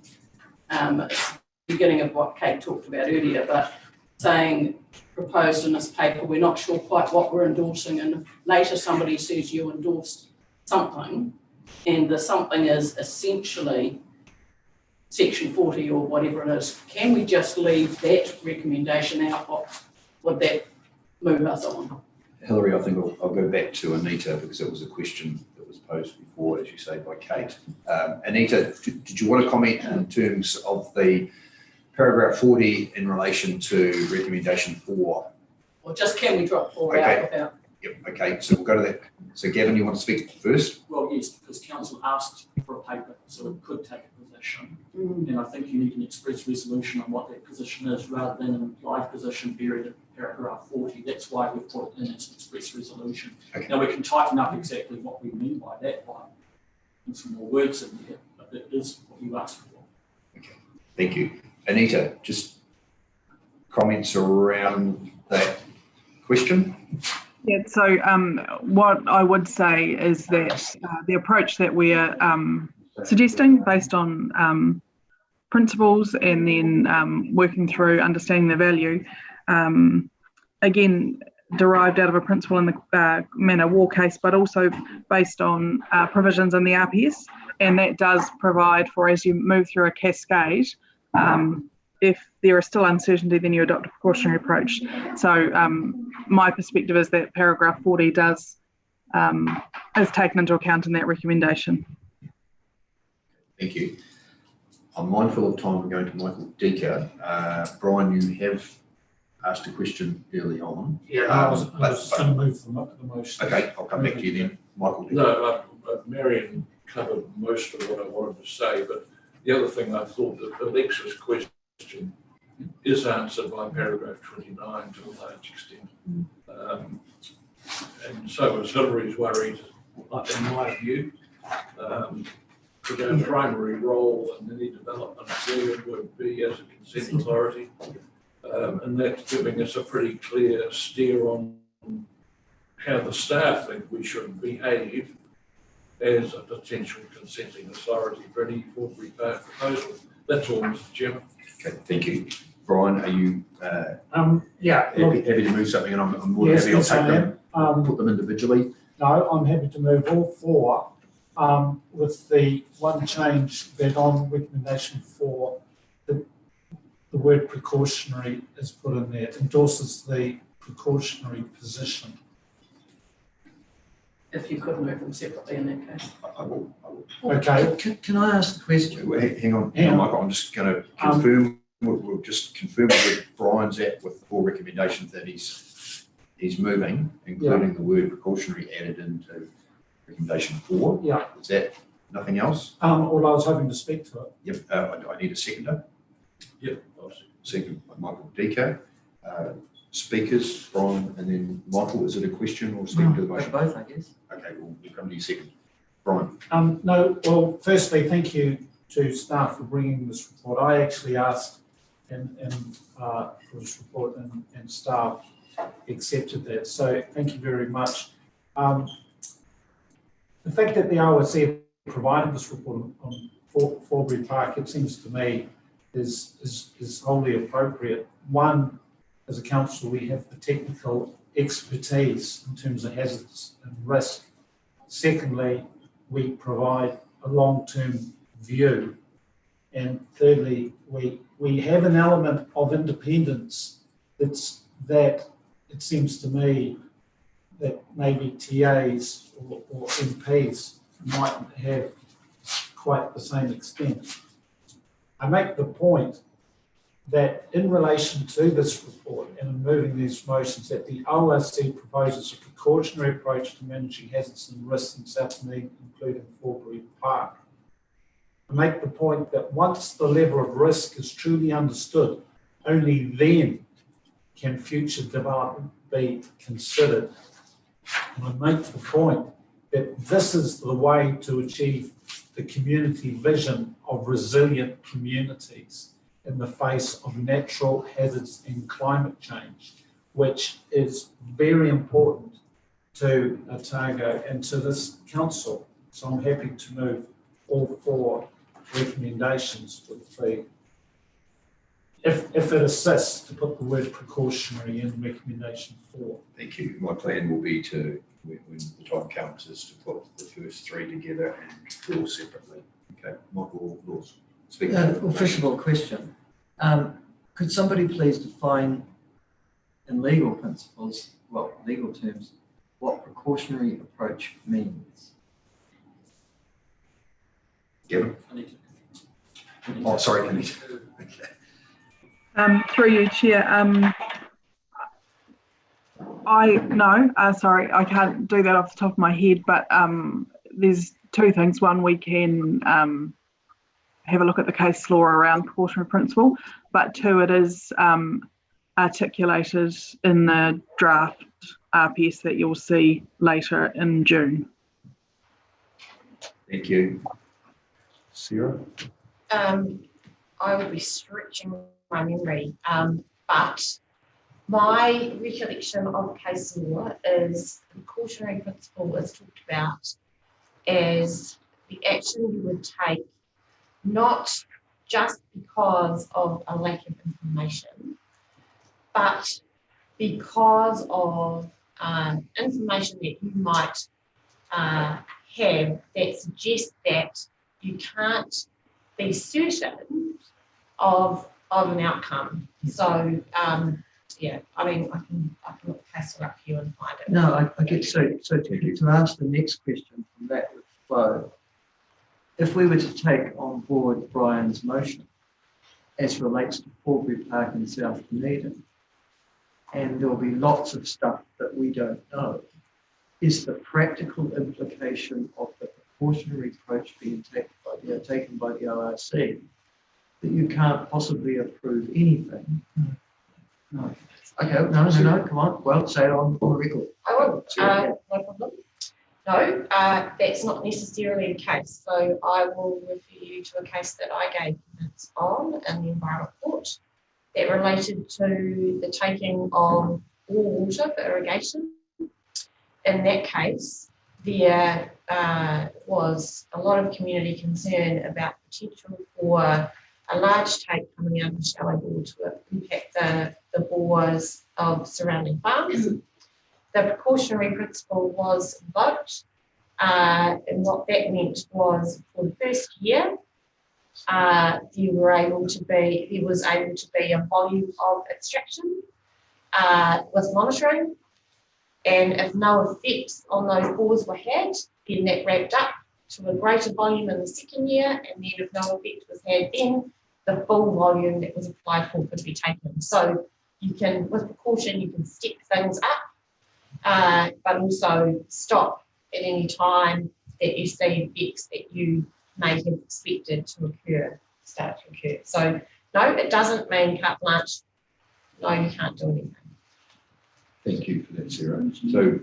It's the beginning of what Kate talked about earlier, but saying, proposed in this paper, we're not sure quite what we're endorsing, and later somebody says you endorsed something, and the something is essentially section 40 or whatever it is. Can we just leave that recommendation out? What would that move us on? Hilary, I think I'll go back to Anita because it was a question that was posed before, as you say, by Kate. Anita, did you want to comment in terms of the paragraph 40 in relation to recommendation 4? Or just can we drop 4 out without? Yep, okay, so we'll go to that. So Gavin, you want to speak first? Well, yes, because council asked for a paper, so it could take a position. And I think you need an express resolution on what that position is rather than an implied position buried in paragraph 40. That's why we've put it in as an express resolution. Okay. Now we can tighten up exactly what we mean by that by putting some more words in there, but that is what you asked for. Okay, thank you. Anita, just comments around that question? Yeah, so what I would say is that the approach that we are suggesting based on principles and then working through understanding the value, again, derived out of a principle in the Manor War case, but also based on provisions in the RPS, and that does provide for, as you move through a cascade, if there is still uncertainty, then you adopt a precautionary approach. So my perspective is that paragraph 40 is taken into account in that recommendation. Thank you. I'm mindful of time. I'm going to Michael Deaker. Brian, you have asked a question early on. Yeah, I was going to move the motion. Okay, I'll come back to you then. Michael Deaker. No, Marion covered most of what I wanted to say, but the other thing I thought that Alexa's question is answered by paragraph 29 to a large extent. And so is Hilary's worried, in my view, that our primary role in any development there would be as a consent authority. And that's giving us a pretty clear steer on how the staff think we should behave as a potential consenting authority for any Forbury Park proposal. That's all, Mr. Chairman. Okay, thank you. Brian, are you happy to move something? And I'm more than happy. I'll take them, put them individually. No, I'm happy to move all 4 with the one change that on recommendation 4, the word precautionary is put in there, endorses the precautionary position. If you could move them separately in that case. I will. Okay. Can I ask the question? Hang on, Michael. I'm just going to confirm. We'll just confirm where Brian's at with the 4 recommendations that he's moving, including the word precautionary added into recommendation 4. Yeah. Is that nothing else? Well, I was hoping to speak to it. Yep. I need a seconder. Yep. Second by Michael Deaker. Speakers, Brian, and then Michael. Is it a question or speaking to the motion? Both, I guess. Okay, we'll come to you second. Brian. No, well, firstly, thank you to staff for bringing this report. I actually asked for this report and staff accepted that. So thank you very much. The fact that the OSC provided this report on Forbury Park, it seems to me, is wholly appropriate. One, as a council, we have the technical expertise in terms of hazards and risk. Secondly, we provide a long-term view. And thirdly, we have an element of independence that it seems to me that maybe TAs or MPs mightn't have quite the same extent. I make the point that in relation to this report and in moving these motions, that the ORC proposes a precautionary approach to managing hazards and risks in South Dunedin, including Forbury Park. I make the point that once the level of risk is truly understood, only then can future development be considered. And I make the point that this is the way to achieve the community vision of resilient communities in the face of natural hazards and climate change, which is very important to Otago and to this council. So I'm happy to move all 4 recommendations with the, if it assists, to put the word precautionary in recommendation 4. Thank you. My plan will be to, when the time comes, is to put the first 3 together and 4 separately. Okay, Michael, yours. Speak. Well, first of all, question. Could somebody please define in legal principles, well, legal terms, what precautionary approach means? Gavin? Oh, sorry, Anita. Through you, Chair. Sorry, I can't do that off the top of my head, but there's 2 things. One, we can have a look at the case law around precautionary principle, but 2, it is articulated in the draft RPS that you'll see later in June. Thank you. Sarah? I will be stretching my memory, but my recollection of case law is the precautionary principle is talked about as the action you would take not just because of a lack of information, but because of information that you might have that suggests that you can't be certain of an outcome. So, yeah, I mean, I can look the case up here and find it. No, I get so to ask the next question from that with flow. If we were to take on board Brian's motion as relates to Forbury Park in South Dunedin, and there'll be lots of stuff that we don't know, is the practical implication of the precautionary approach being taken by the ORC that you can't possibly approve anything? No. Okay, no, come on. Well, say it on the record. I will, no problem. No, that's not necessarily the case. So I will refer you to a case that I gave minutes on in the Environment Court that related to the taking of all water for irrigation. In that case, there was a lot of community concern about the potential for a large take coming out of the shallow bore to impact the bores of surrounding farms. The precautionary principle was invoked, and what that meant was for the first year, there was able to be a volume of extraction with monitoring, and if no effects on those bores were had, then that ramped up to a greater volume in the second year, and then if no effect was had, then the full volume that was applied for could be taken. So you can, with precaution, you can step things up, but also stop at any time that you see effects that you may have expected to start to occur. So no, it doesn't mean carte blanche. No, you can't do anything. Thank you for that, Sarah. So,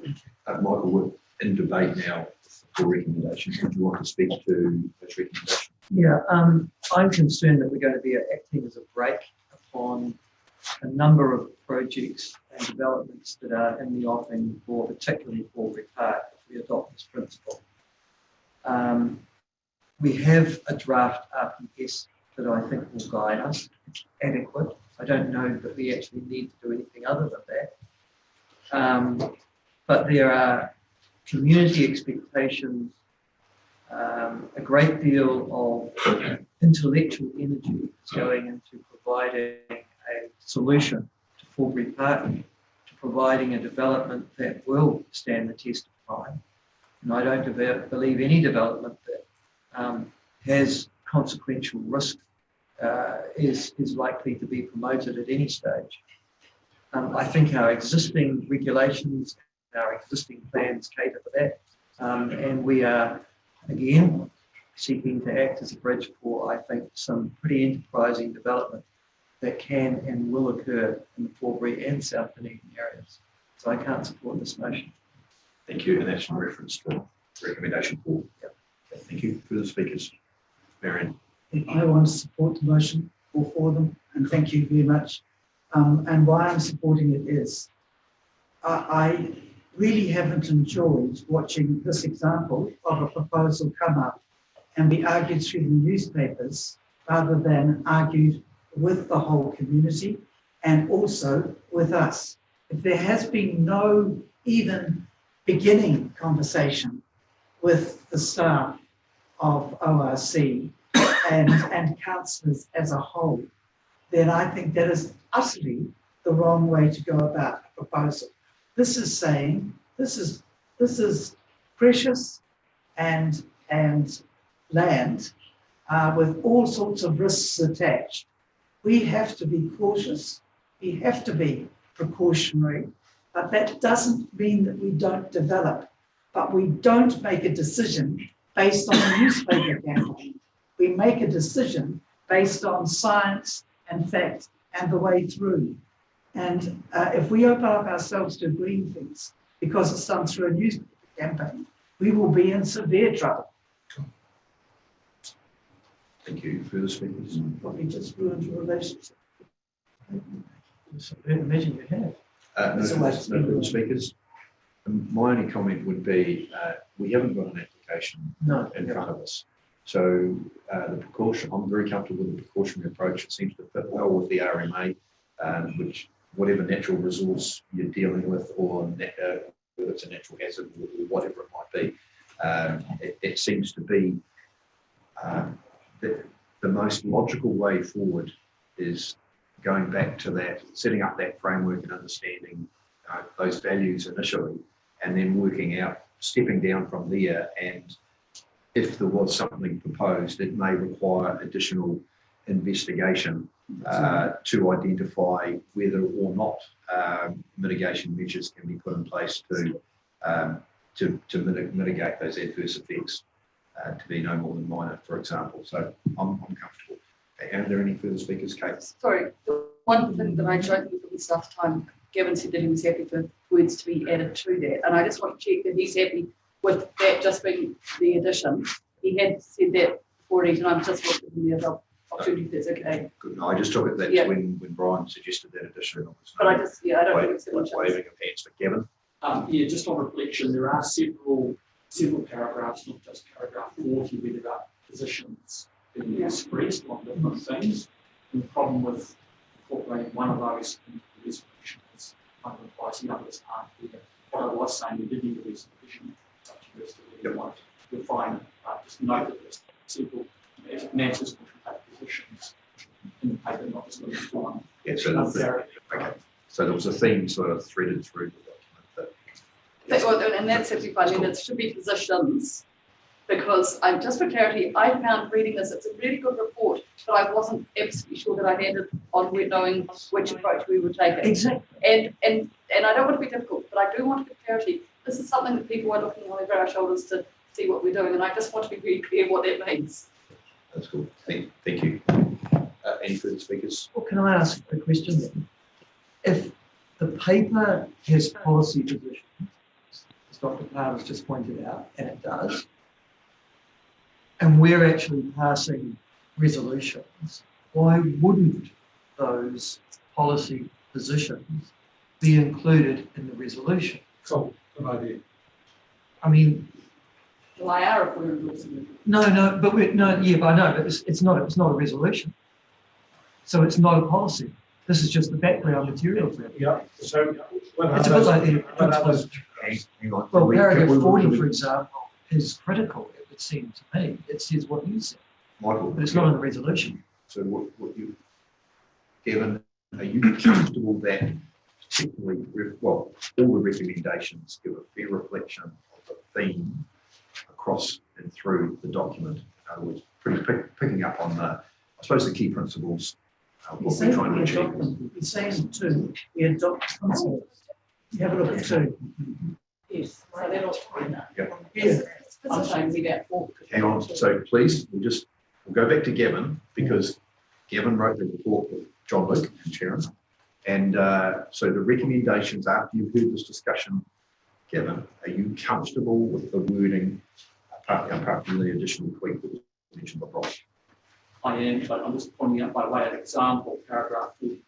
Michael, we're in debate now for recommendations. Would you want to speak to those recommendations? Yeah, I'm concerned that we're going to be acting as a brake upon a number of projects and developments that are in the offing for, particularly Forbury Park, if we adopt this principle. We have a draft RPS that I think will guide us. It's adequate. I don't know that we actually need to do anything other than that. But there are community expectations, a great deal of intellectual energy is going into providing a solution to Forbury Park, to providing a development that will stand the test of time. And I don't believe any development that has consequential risk is likely to be promoted at any stage. I think our existing regulations, our existing plans cater for that. And we are, again, seeking to act as a bridge for, I think, some pretty enterprising development that can and will occur in the Forbury and South Dunedin areas. So I can't support this motion. Thank you, and that's in reference to recommendation 4. Yep. Okay, thank you. Further speakers? Marion. I want to support the motion, all four of them, and thank you very much. And why I'm supporting it is, I really haven't enjoyed watching this example of a proposal come up and be argued through the newspapers rather than argued with the whole community and also with us. If there has been no even beginning conversation with the staff of ORC and councillors as a whole, then I think that is utterly the wrong way to go about a proposal. This is saying this is precious and land with all sorts of risks attached. We have to be cautious. We have to be precautionary, but that doesn't mean that we don't develop. But we don't make a decision based on a newspaper campaign. We make a decision based on science and fact and the way through. And if we open up ourselves to agreeing things because it's done through a newspaper campaign, we will be in severe trouble. Thank you. Further speakers? Probably just ruined your relationship. Imagine you have. No further speakers? My only comment would be we haven't got an application in front of us. So the precaution, I'm very comfortable with the precautionary approach. It seems to fit well with the RMA, which whatever natural resource you're dealing with, or whether it's a natural hazard or whatever it might be, it seems to be the most logical way forward is going back to that, setting up that framework and understanding those values initially, and then working out, stepping down from there. And if there was something proposed, it may require additional investigation to identify whether or not mitigation measures can be put in place to mitigate those adverse effects to be no more than minor, for example. So I'm comfortable. Are there any further speakers, Kate? Sorry, the one thing that I don't think from staff time, Gavin said that he was happy for words to be added to that, and I just want to check that he's happy with that just being the addition. He had said that before, and I'm just looking at the other opportunity if that's okay. Good. No, I just took it that when Brian suggested that addition, But I just, I don't think it's so much. waving of hands. But Gavin? Yeah, just on reflection, there are several paragraphs, not just paragraph 40, where there are positions being expressed on different things. And the problem with incorporating one of those into the resolution is one of the advice the others aren't there. What I was saying, we did need a resolution such as we want to define, just note that there's several matters which will take positions in the paper, not just limited to one. Yeah, okay. So there was a theme sort of threaded through the document. And that's actually fine. I mean, it should be positions, because I'm just for clarity, I found reading this, it's a really good report, but I wasn't absolutely sure that I had it on knowing which approach we were taking. Exactly. And I don't want to be difficult, but I do want to get clarity. This is something that people are looking over our shoulders to see what we're doing, and I just want to be really clear what that means. That's cool. Thank you. Any further speakers? Well, can I ask a question then? If the paper has policy positions, as Dr. Parr has just pointed out, and it does, and we're actually passing resolutions, why wouldn't those policy positions be included in the resolution? Cool, good idea. I mean, Well, I are if we're resolution. no, but I know, but it's not a resolution. So it's not a policy. This is just the background material for it. Yeah, so what It's a are bit like the those, what are those? Hang on. Well, We- paragraph we- 40, for example, is critical, it would seem to me. It says what you said, Michael. but it's not in the resolution. So what you, Kevin, are you comfortable that particularly, well, all the recommendations give a fair reflection of the theme across and through the document? In other words, picking up on the, I suppose, the key principles of what we're trying to achieve. It's saying two, we adopt concepts. You have a look at two. Yes, so they're not fine. Yeah. I'm saying we get four. Hang on, so please, we'll go back to Gavin, because Gavin wrote the report with John Luke and Sharon. And so the recommendations, after you've heard this discussion, Gavin, are you comfortable with the wording apart from the additional tweak that was mentioned before? I am, but I'm just pointing out by way of example, paragraph 41.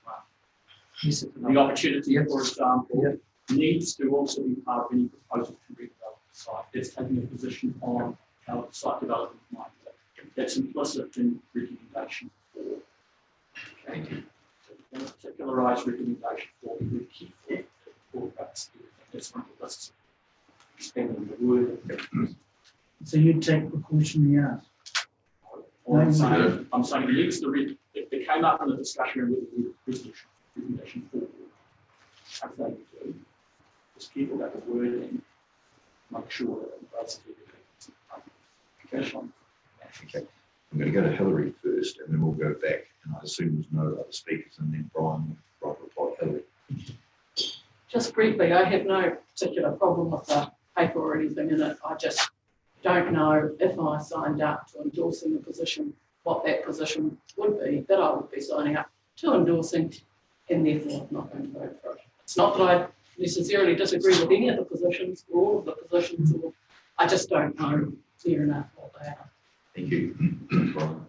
Yes. The opportunity, for example, needs to also be part of any proposal to redevelop the site. It's taking a position on how the site development might look. That's implicit in recommendation 4. Thank you. So a particularised recommendation 4, we would keep for that's one of the lists. Expanding the word. So you take precautionary out. I'm saying it needs to it came up in the discussion with the resolution, recommendation 4. As they do, just keep all that wording, make sure that it basically Okay. I'm going to go to Hillary first, and then we'll go back. And I assume there's no other speakers, and then Brian will reply. Hillary. Just briefly, I have no particular problem with the paper or anything in it. I just don't know if I signed up to endorsing a position, what that position would be, that I would be signing up to endorsing, and therefore I'm not going to vote for it. It's not that I necessarily disagree with any of the positions or all of the positions, or I just don't know clear enough what they are. Thank you. Brian.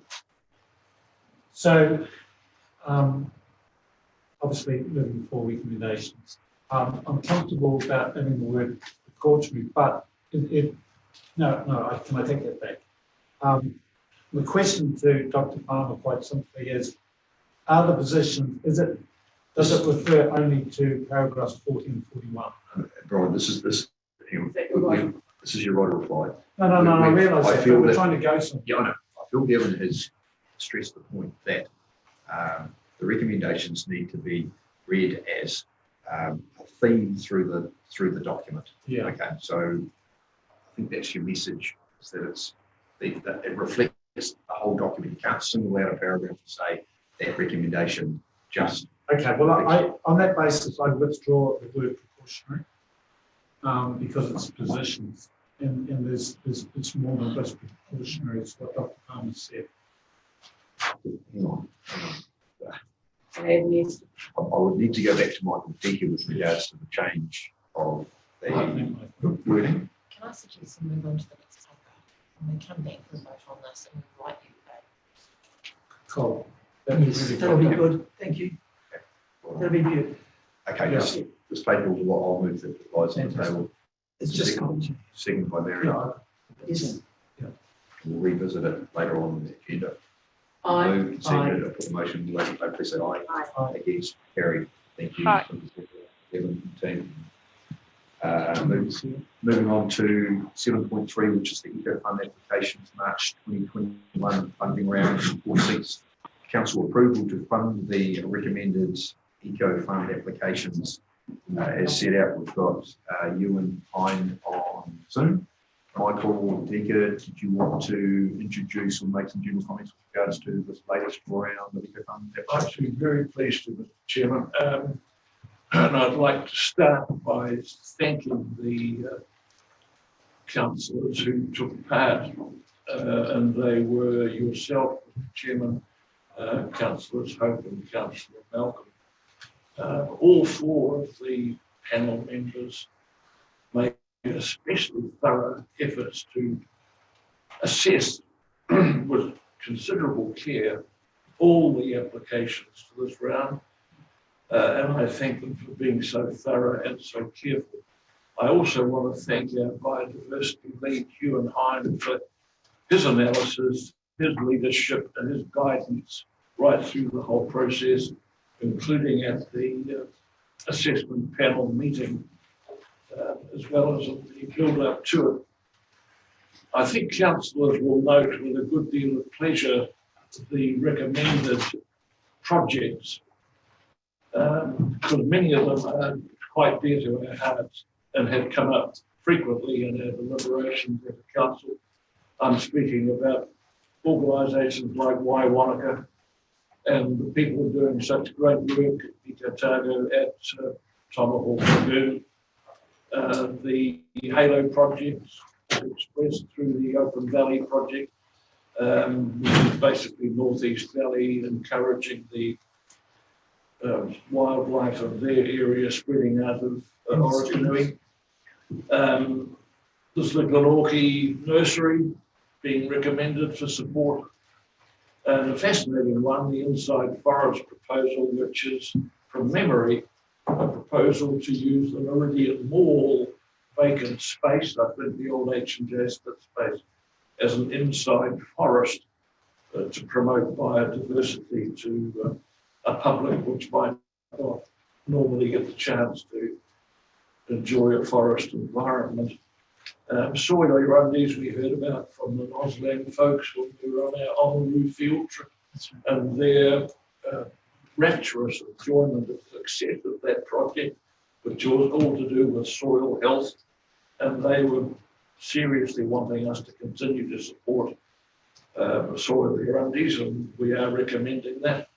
So, obviously, looking for recommendations. I'm comfortable about having the word precautionary, but can I take that back? The question to Dr. Palmer, quite simply, is: are the positions? Does it refer only to paragraphs 40 and 41? Brian, this is your right to reply. No, I realise that, but we're trying to go somewhere. Yeah, I know. I feel Gavin has stressed the point that the recommendations need to be read as a theme through the document. Yeah. Okay. So I think that's your message, is that it reflects the whole document. You can't single out a paragraph and say that recommendation just. Okay. Well, I on that basis, I withdraw the word precautionary because it's positions. And it's more than just precautionary. It's what Dr. Palmer said. Hang on. I would need to go back to Michael Decker with regards to the change of the wording. Can I suggest we move on to the next paragraph and we come back for a vote on this and write you back? Cool. That'll be good. Thank you. That'll be good. Okay, this paper will I'll move the slides on the table. It's just second by Mary. Isn't We'll revisit it later on in the agenda. Aye. No, seconded, I put the motion, later, please say aye. Aye. Against, carried. Thank you. Aye. Kevin and team. Moving on to 7.3, which is the Eco Fund applications, March 2021 funding round, 4 seats. Council approval to fund the recommended Eco Fund applications. As set out, we've got Ewan Pine on Zoom. Michael Decker, did you want to introduce or make some general comments with regards to this latest round of Eco Fund applications? Actually, very pleased to, Mr. Chairman. And I'd like to start by thanking the councillors who took part, and they were yourself, Mr. Chairman, Councillors Hope and Councillor Malcolm. All 4 of the panel members made especially thorough efforts to assess with considerable care all the applications to this round. And I thank them for being so thorough and so careful. I also want to thank our biodiversity lead, Ewan Hine, for his analysis, his leadership and his guidance right through the whole process. including at the assessment panel meeting, as well as the build-up to it. I think councillors will note with a good deal of pleasure the recommended projects, because many of them are quite dear to our hearts and have come up frequently in our deliberations at the council. I'm speaking about organisations like Waiwanaka and the people doing such great work at Otago, at Tomahawk Lagoon, the Halo projects expressed through the Open Valley project, which is basically Northeast Valley encouraging the wildlife of their area spreading out of Orokonui. There's the Glenorchy nursery being recommended for support. And a fascinating one, the Inside Forest proposal, which is, from memory, a proposal to use the Meridian Mall vacant space, I think the old H&J space, as an inside forest to promote biodiversity to a public which might not normally get the chance to enjoy a forest environment. Soil Irundis we heard about from the Nosland folks when we were on our Oamaru field trip, and their rapturous enjoyment of the success of that project, which was all to do with soil health, and they were seriously wanting us to continue to support Soil Irundis, and we are recommending that.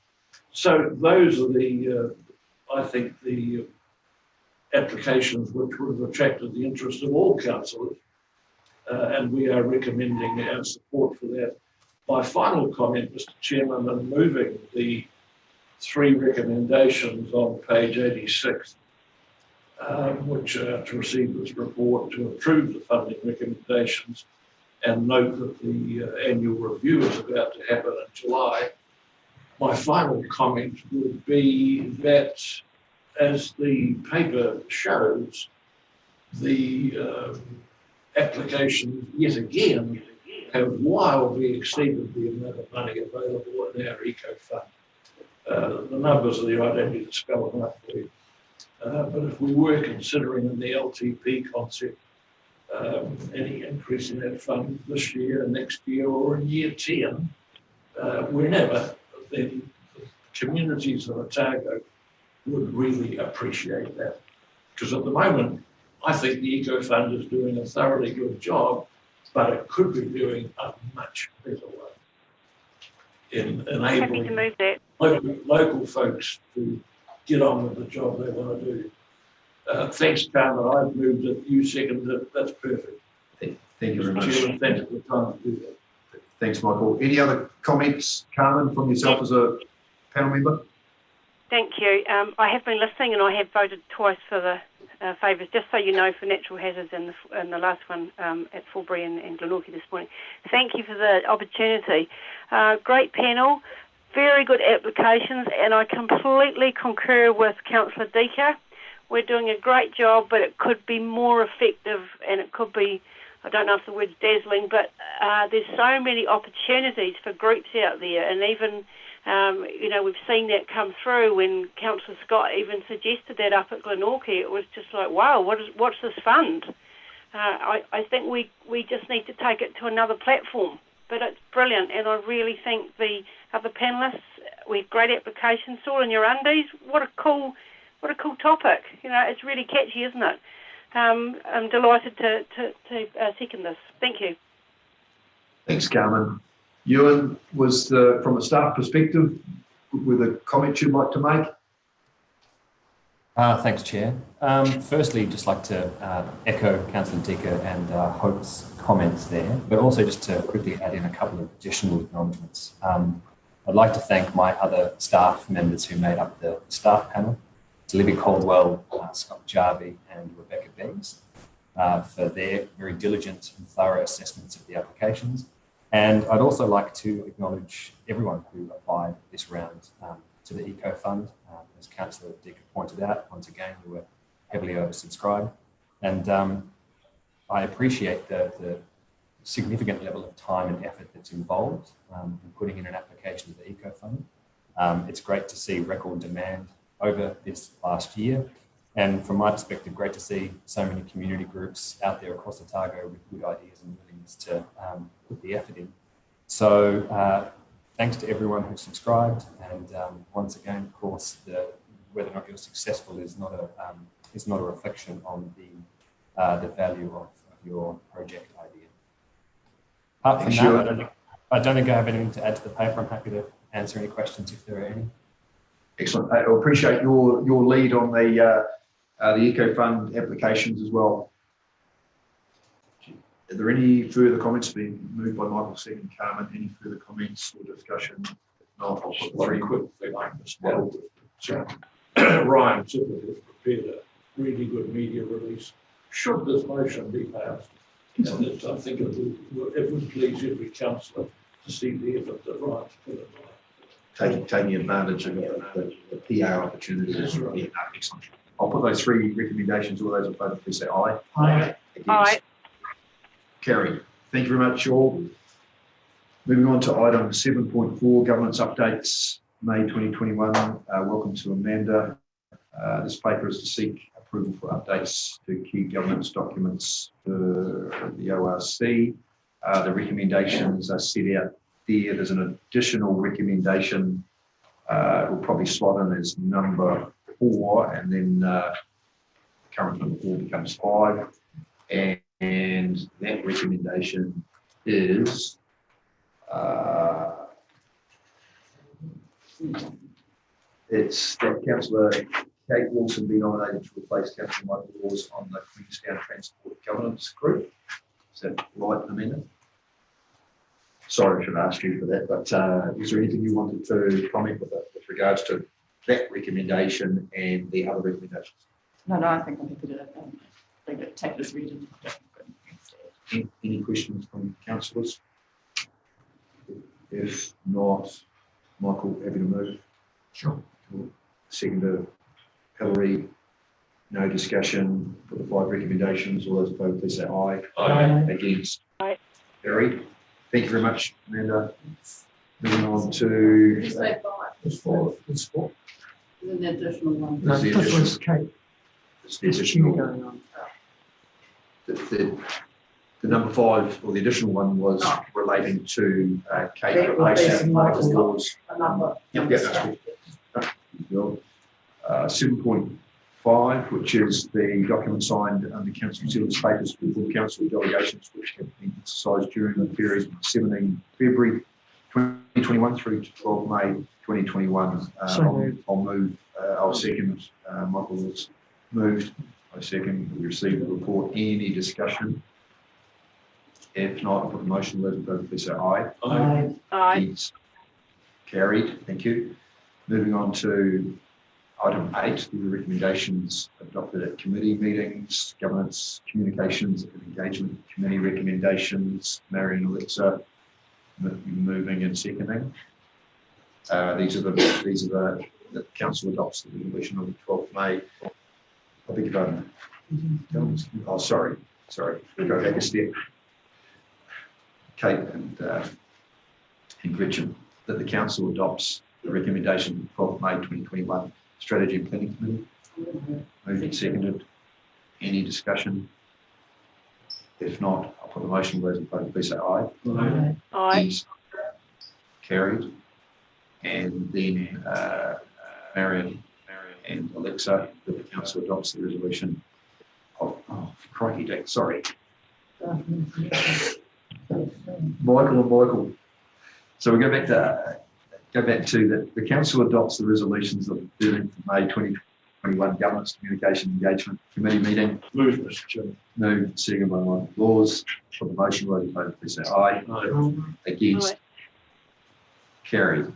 So those are the, I think, the applications which would have attracted the interest of all councillors, and we are recommending our support for that. My final comment, Mr. Chairman, in moving the 3 recommendations on page 86, which are to receive this report, to approve the funding recommendations, and note that the annual review is about to happen in July. My final comment would be that, as the paper shows, the applications yet again have wildly exceeded the amount of money available in our eco fund. The numbers are there, I don't need to spell them out for you. But if we were considering in the LTP concept any increase in that fund this year, next year, or in year 10, whenever, then the communities of Otago would really appreciate that. Because at the moment, I think the Eco Fund is doing a thoroughly good job, but it could be doing a much better one in enabling local folks to get on with the job they want to do. Thanks, Carmen. I've moved it. You seconded it. That's perfect. Thank you very much. Chairman, thanks for the time to do that. Thanks, Michael. Any other comments, Carmen, from yourself as a panel member? Thank you. I have been listening and I have voted twice for the favours, just so you know, for natural hazards and the last one at Fulbury and Glenorchy this morning. Thank you for the opportunity. Great panel, very good applications, and I completely concur with Councillor Deaker. We're doing a great job, but it could be more effective, and it could be, I don't know if the word's dazzling, but there's so many opportunities for groups out there, and even we've seen that come through when Councillor Scott even suggested that up at Glenorchy. It was just like, wow, what's this fund? I think we just need to take it to another platform. But it's brilliant, and I really think the other panellists, we have great applications. Soil in your undies, what a cool topic. It's really catchy, isn't it? I'm delighted to second this. Thank you. Thanks, Carmen. Ewan, from a staff perspective, with a comment you'd like to make? Thanks, Chair. Firstly, just like to echo Councillor Deaker and Hope's comments there, but also just to quickly add in a couple of additional acknowledgements. I'd like to thank my other staff members who made up the staff panel, Libby Caldwell, Scott Jarvie and Rebecca Beggs, for their very diligent and thorough assessments of the applications. And I'd also like to acknowledge everyone who applied this round to the Eco Fund. As Councillor Deaker pointed out, once again, we were heavily oversubscribed. And I appreciate the significant level of time and effort that's involved in putting in an application to the Eco Fund. It's great to see record demand over this last year. And from my perspective, great to see so many community groups out there across Otago with good ideas and willingness to put the effort in. So thanks to everyone who subscribed. And once again, of course, whether or not you're successful is not a reflection on the value of your project idea. Apart from that, I don't think I have anything to add to the paper. I'm happy to answer any questions if there are any. Excellent. I appreciate your lead on the Eco Fund applications as well. Are there any further comments being moved by Michael, second Carmen? Any further comments or discussion? If not, I'll put Very quick thing like this model. Ryan Sibley has prepared a really good media release. Should this motion be passed, and I think it would please every councillor to see the effort that Ryan's put in. Taking advantage of the PR opportunities. Yeah, excellent. I'll put those three recommendations. All those in favour, please say aye. Aye. Aye. Carried. Thank you very much, all. Moving on to item 7.4, governance updates, May 2021. Welcome to Amanda. This paper is to seek approval for updates to key governance documents for the ORC. The recommendations are set out there. There's an additional recommendation. We'll probably slot in as number 4, and then current number 4 becomes 5. And that recommendation is it's that Councillor Kate Wilson be nominated to replace Councillor Michael Laws on the Queenstown Transport Governance Group. Is that right, Amanda? Sorry, I should have asked you for that, but is there anything you wanted to comment with regards to that recommendation and the other recommendations? No, I think I'm happy to take this reading. Any questions from councillors? If not, Michael, happy to move. Sure. Seconder, Hillary, no discussion for the 5 recommendations. All those in favour, please say aye. Aye. Against? Aye. Carried. Thank you very much, Amanda. Moving on to. Did you say 5? It's 4. It's 4. Is there an additional one? No, this was Kate. It's the additional going on. The number 5, or the additional one, was relating to Kate replacing Michael Laws. Yep, that's good. 7.5, which is the document signed under Council New Zealand's papers for full council delegations, which have been exercised during the period of 17 February 2021 through to 12 May 2021. I'll second. Michael has moved. I second. We received the report. Any discussion? If not, I'll put the motion. Those in favour, please say aye. Aye. Aye. Carried. Thank you. Moving on to item 8, the recommendations adopted at committee meetings, governance, communications and engagement committee recommendations. Marion, Alexa, moving and seconding. These are the council adopts the resolution on the 12th of May. I beg your pardon. Oh, sorry. Go back a step. Kate and Gretchen, that the council adopts the recommendation of 12th May 2021 Strategy and Planning Committee. Moved and seconded. Any discussion? If not, I'll put the motion. Those in favour, please say aye. Aye. Aye. Carried. And then Marion and Alexa, that the council adopts the resolution of, crikey, Dick, sorry. Michael. So we go back to that the council adopts the resolutions of the 13th of May 2021 Governance Communication Engagement Committee meeting. Move, Mr. Chairman. Moved, second by Michael Laws. For the motion, those in favour, please say aye. Aye. Against? Aye. Carried.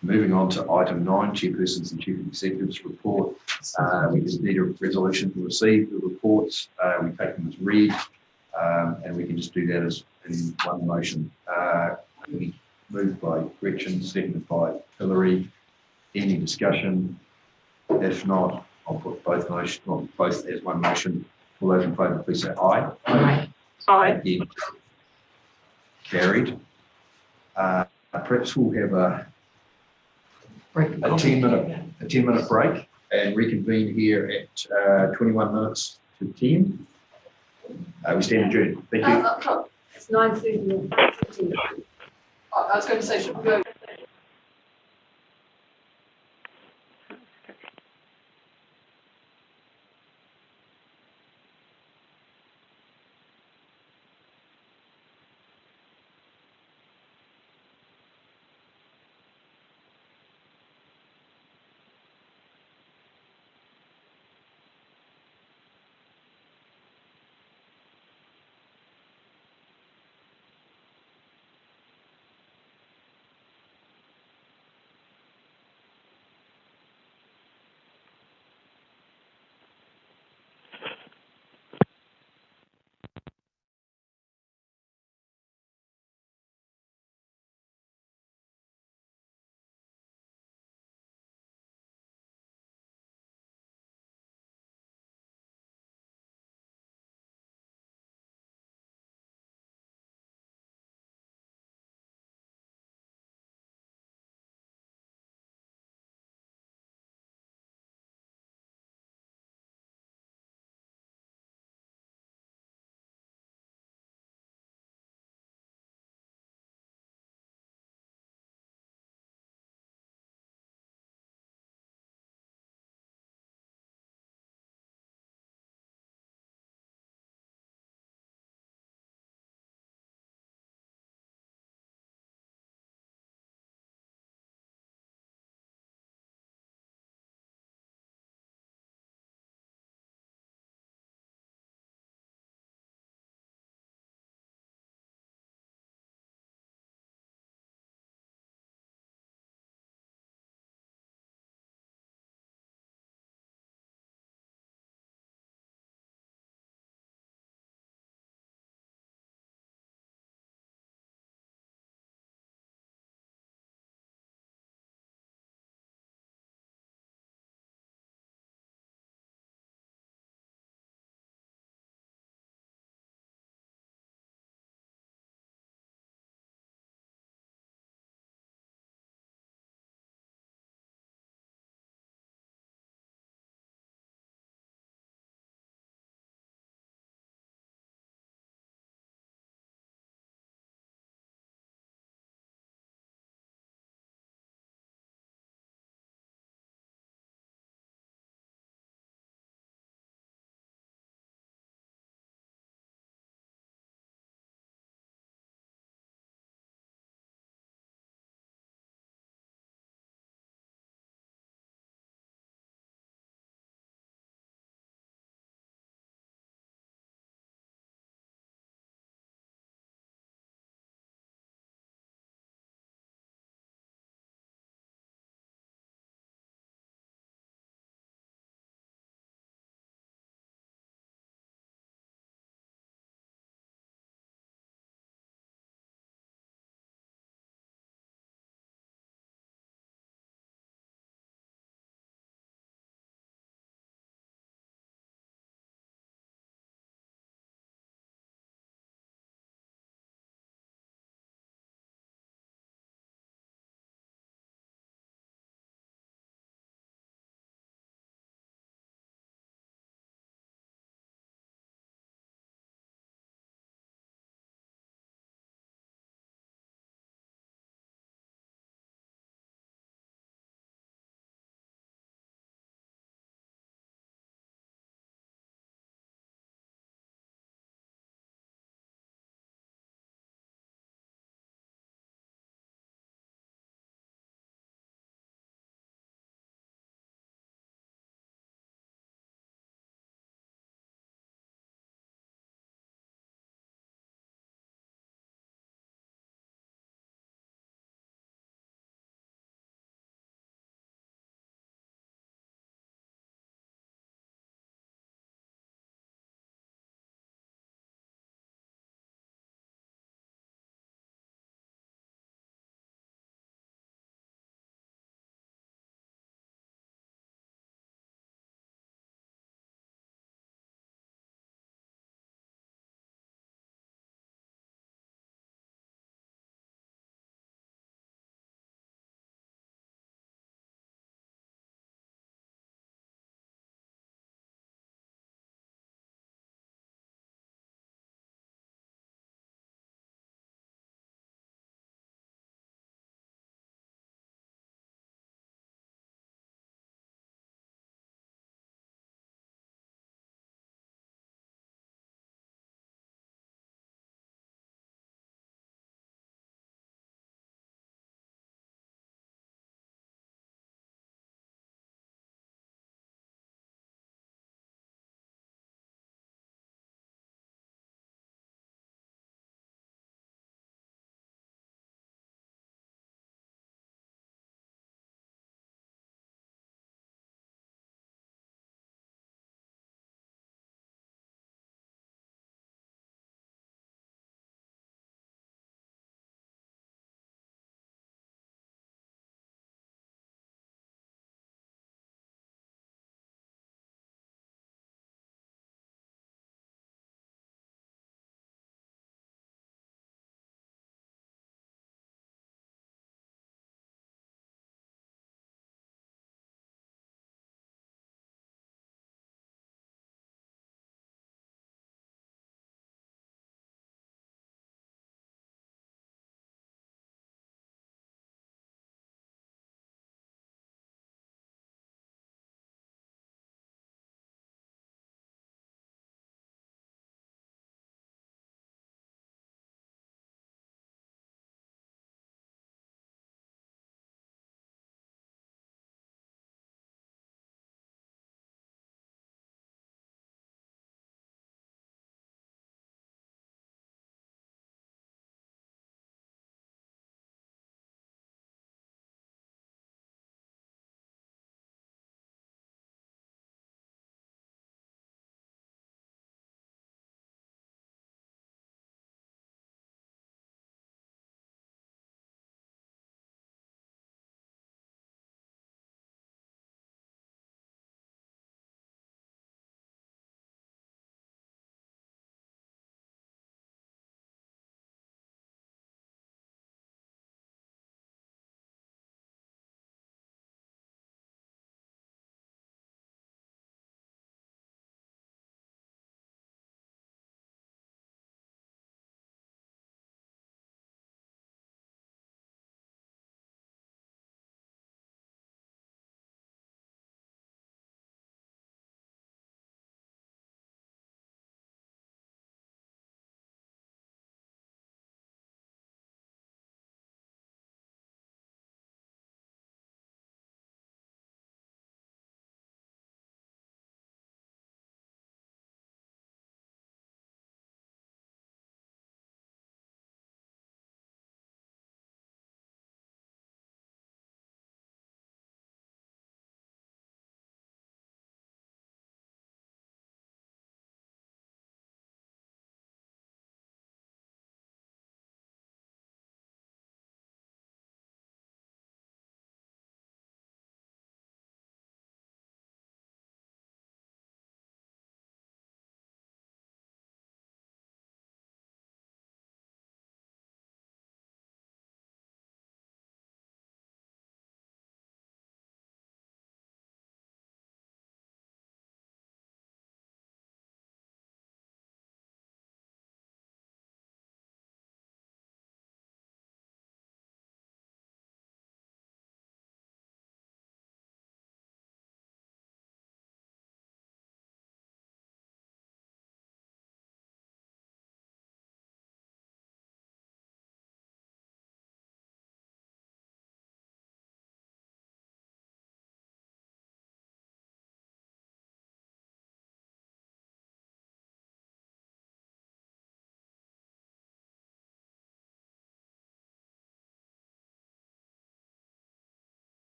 Moving on to item 9, Chairpersons and Chief Executives report. We just need a resolution to receive the reports. We take them as read, and we can just do that as in one motion. Moved by Gretchen, seconded by Hillary. Any discussion? If not, I'll put both as one motion. All those in favour, please say aye. Aye. Aye. Again. Carried. Perhaps we'll have a 10-minute break and reconvene here at 21 minutes to 10. We stand adjourned. Thank you. It's 9:30. I was going to say, should we go?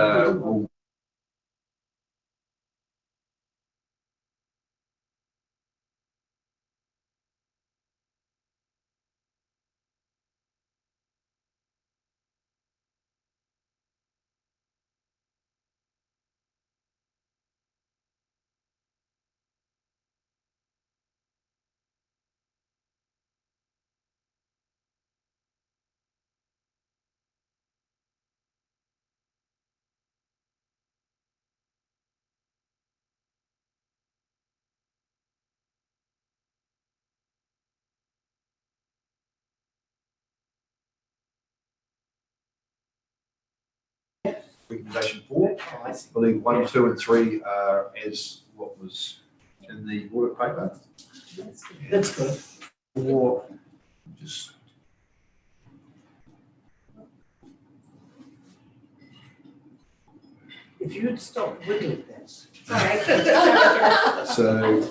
We'll recommendation 4. I believe 1, 2 and 3 are as what was in the audit paper. That's good. 4, just If you would stop wiggling that. so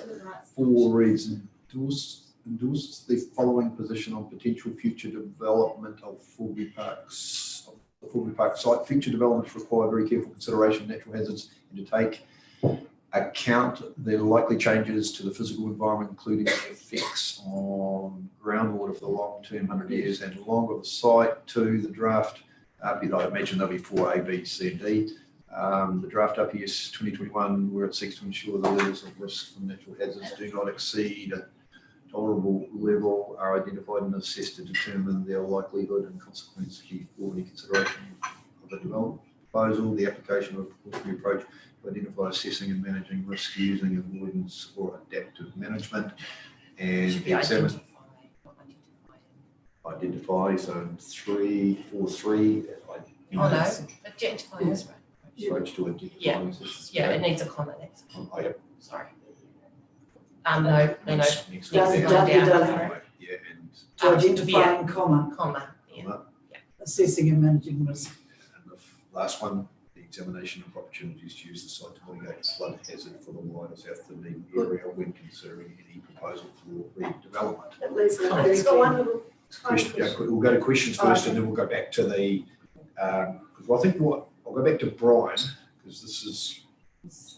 4 reads endorse the following position on potential future development of Fulbury Parks. The Fulbury Park site. Future developments require very careful consideration of natural hazards and to take account the likely changes to the physical environment, including effects on groundwater for the long term, 100 years and longer. The site. 2, the draft. I imagine there'll be 4A, B, C, and D. The draft RPS 2021, where it seeks to ensure the levels of risk from natural hazards do not exceed a tolerable level, are identified and assessed to determine their likelihood and consequence key for any consideration of the development proposal. The application of a precautionary approach to identify, assessing and managing risk using avoidance or adaptive management. And the identify, so 3, 4, 3. Oh no, objectify is right. Approach to identify. Yeah, it needs a comma next. Oh, yeah. Sorry. No. Next Down, one down, down. down. Yeah, and To identifying, comma, yeah. assessing and managing risk. And the last one, the examination of opportunities to use the site to mitigate flood hazard for the wider South Dunedin area when considering any proposal for redevelopment. At least it's got one little Question, yeah, we'll go to questions first, and then we'll go back to the. Because I think I'll go back to Brian, because this is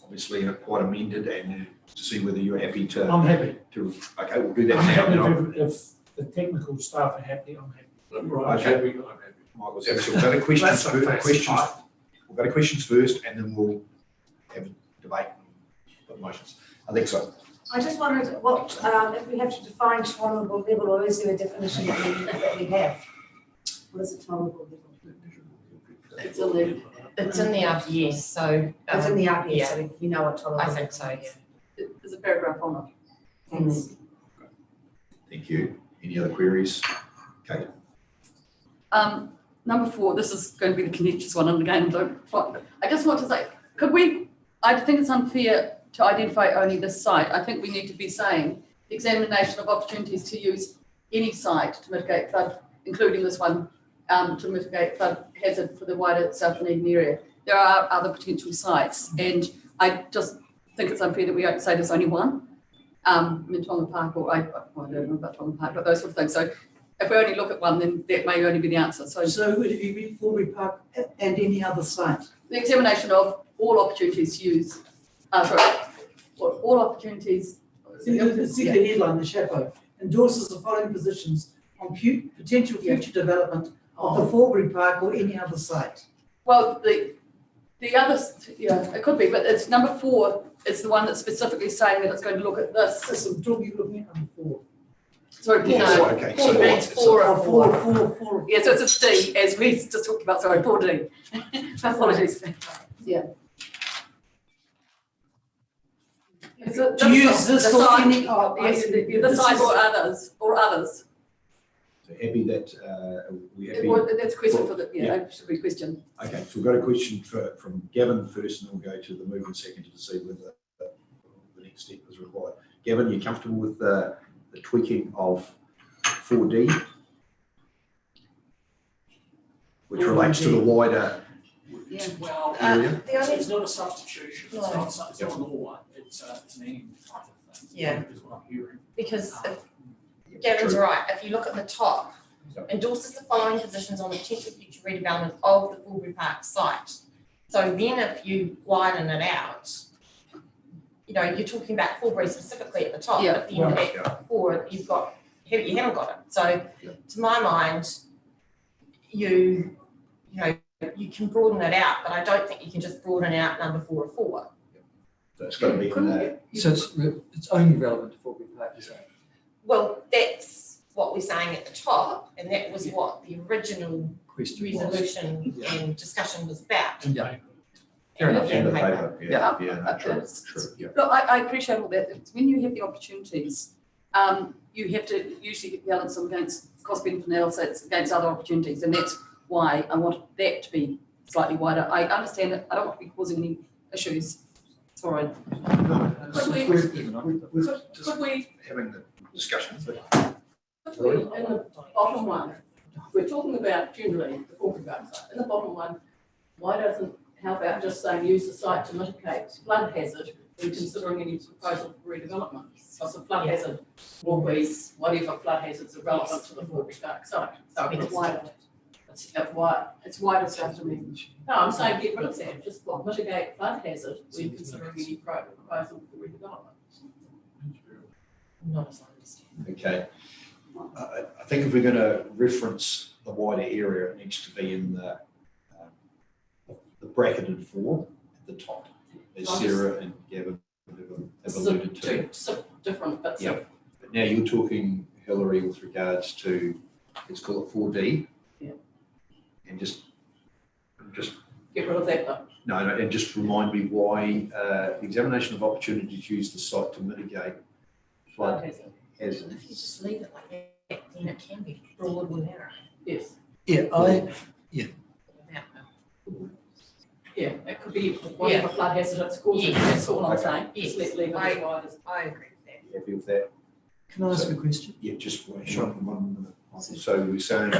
obviously quite amended, and to see whether you're happy to. I'm happy. Okay, we'll do that I'm now. happy if the technical staff are happy, I'm happy. Right, Okay. I'm happy. Michael's happy. So we'll go to questions That's first. We'll go to questions first, and then we'll have a debate and put motions. I think so. I just wondered what, if we have to define tolerable level, or is there a definition that we have? What is a tolerable level? It's in the RPS, so. It's in the RPS, yeah. so we know what tolerable. I think so, yeah. There's a paragraph on it. Thanks. Thank you. Any other queries? Kate? Number 4, this is going to be the contentious one, and again, I just want to say, I think it's unfair to identify only this site. I think we need to be saying the examination of opportunities to use any site to mitigate flood, including this one, to mitigate flood hazard for the wider South Dunedin area. There are other potential sites, and I just think it's unfair that we don't say there's only one. In Tonga Park, or I don't know about Tonga Park, but those sort of things. So if we only look at one, then that may only be the answer. So if you mean Fulbury Park and any other site? the examination of all opportunities to use, all opportunities. See the headline, the chapeau, endorses the following positions on potential future development of the Fulbury Park or any other site. Well, the others, yeah, it could be, but it's number 4. It's the one that's specifically saying that it's going to look at this. So I'm talking looking at number 4. Sorry, Yeah, no, okay, 4 so means it's 4 of 4. 4. Yeah, so it's a D, as we just talked about. Sorry, 4D. Apologies. Yeah. To use this or any. The site or others. So happy that we happy. Well, that's a question for the, that should be a question. Okay, so we've got a question from Gavin first, and then we'll go to the movement second to see whether the next step is required. Gavin, are you comfortable with the tweaking of 4D, which relates to the wider Well, area? it's not a substitution, it's not an or, it's an and type of thing. Yeah. Is what I'm hearing. Because Gavin's right, if you look at the top, endorses the following positions on the potential future redevelopment of the Fulbury Park site. So then if you widen it out, you know, you're talking about Forbury specifically at the top, Yeah. but then at 4, you haven't got it. So to my mind, you know, you can broaden it out, but I don't think you can just broaden out number 4 or 4. So it's got to be in there. So it's only relevant to Forbury Park, you say? Well, that's what we're saying at the top, and that was what the original Question was. resolution and discussion was about. Yeah. Fair enough. And the paper. paper, yeah, true, yeah. Look, I appreciate all that. It's when you have the opportunities, you have to usually balance them against cost benefit analysis against other opportunities, and that's why I want that to be slightly wider. I understand that I don't want to be causing any issues. Sorry. Could we having the discussion? In the bottom one, we're talking about generally the Forbury Park site. In the bottom one, how about just saying use the site to mitigate flood hazard when considering any proposal for redevelopment? Because the flood hazard will be whatever flood hazards are relevant to the Forbury Park site. So it's wider. It's wider stuff to me. No, I'm saying get rid of that. Just mitigate flood hazard when considering any proposal for redevelopment. Not as I understand. Okay. I think if we're going to reference the wider area, it needs to be in the bracketed 4 at the top, as Sarah and Gavin have alluded to. Two different bits. Yeah. But now you're talking, Hillary, with regards to, let's call it 4D. Yeah. And just get rid of that though. No, and just remind me why the examination of opportunities to use the site to mitigate flood hazard. If you just leave it like that, then it can be broad or narrow. Yes. Yeah, Yeah, it could be whatever flood hazard it's causing. Yes. That's all I'm saying. Yes. Just leave it as wide as. I agree with that. You happy with that? Can I ask a question? Yeah, just one Sure. minute. So we're saying,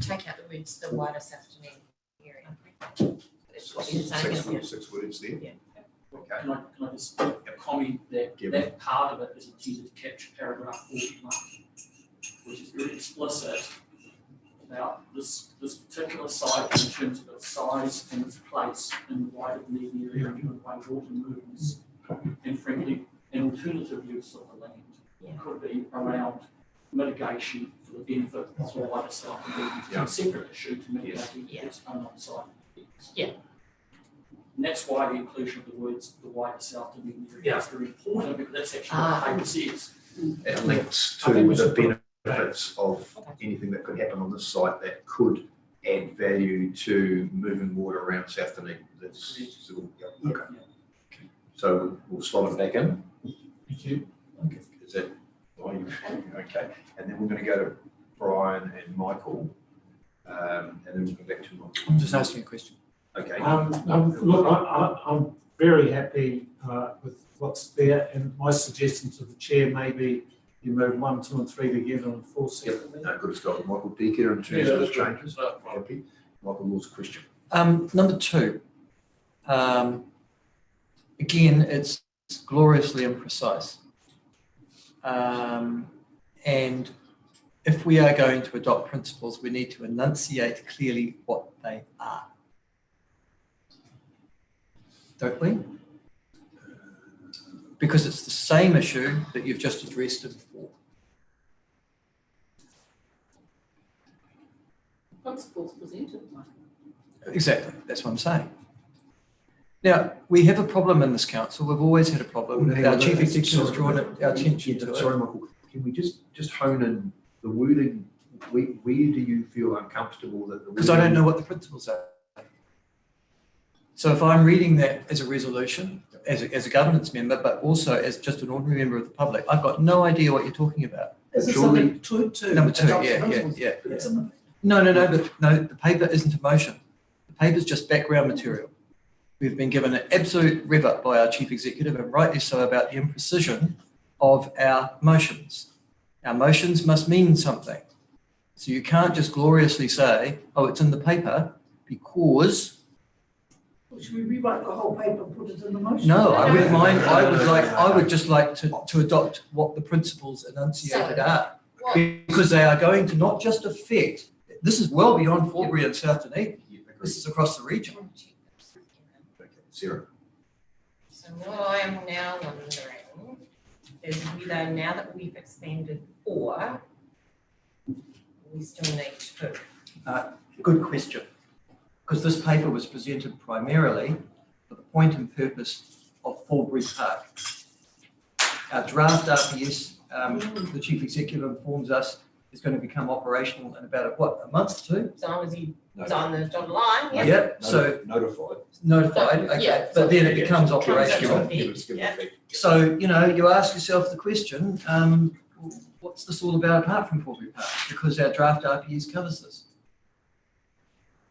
Take out the words the wider South Dunedin area. That's what you're saying, isn't it? 6 words there. Yeah. Okay. Can I just comment that that part of it is intended to capture paragraph 41, which is very explicit about this particular site in terms of its size and its place in the wider Dunedin area and the way water moves, and frankly, an alternative use of the land could be around mitigation for the benefit of the wider South Dunedin. It's a separate issue to mitigating its own on-site effects. Yeah. And that's why the inclusion of the words the wider South Dunedin area is very important, because that's actually what the paper says. It links to the benefits of anything that could happen on this site that could add value to moving water around South Dunedin. That's okay. So we'll slot it back in. Thank you. Okay. Is that okay? And then we're going to go to Brian and Michael, and then we'll go back to Michael. I'm just asking a question. Okay. Look, I'm very happy with what's there, and my suggestion to the chair maybe you move 1, 2, and 3 together and 4 separately. No, good as gold. Michael Deaker in terms of the changes. Happy. Michael Law's question. Number 2. Again, it's gloriously imprecise. And if we are going to adopt principles, we need to enunciate clearly what they are. Don't we? Because it's the same issue that you've just addressed it before. Principles presented. Exactly, that's what I'm saying. Now, we have a problem in this council. We've always had a problem. Our chief executive has drawn our attention to it. Sorry, Michael, can we just hone in the wording? Where do you feel uncomfortable that the Because I don't know what the principles are. So if I'm reading that as a resolution, as a governance member, but also as just an ordinary member of the public, I've got no idea what you're talking about. Is this something to Number 2, adopt yeah. principles? No, the paper isn't a motion. The paper's just background material. We've been given an absolute rev up by our chief executive, and rightly so, about the imprecision of our motions. Our motions must mean something. So you can't just gloriously say, oh, it's in the paper, because... Should we rewrite the whole paper and put it in the motion? No, I wouldn't mind. I would just like to adopt what the principles enunciated are. Because they are going to not just affect, this is well beyond Forbury and South Dunedin. This is across the region. Sarah? So what I am now wondering is whether now that we've expanded 4, we still need 2. Good question. Because this paper was presented primarily for the point and purpose of Forbury Park. Our draft RPS, the Chief Executive informs us, is going to become operational in about, a month or 2? As long as it's on the dotted line, yeah. Yeah, so notified, okay, Yeah, but then it becomes Comes operational. into effect, yeah. So, you ask yourself the question, what's this all about apart from Forbury Park? Because our draft RPS covers this.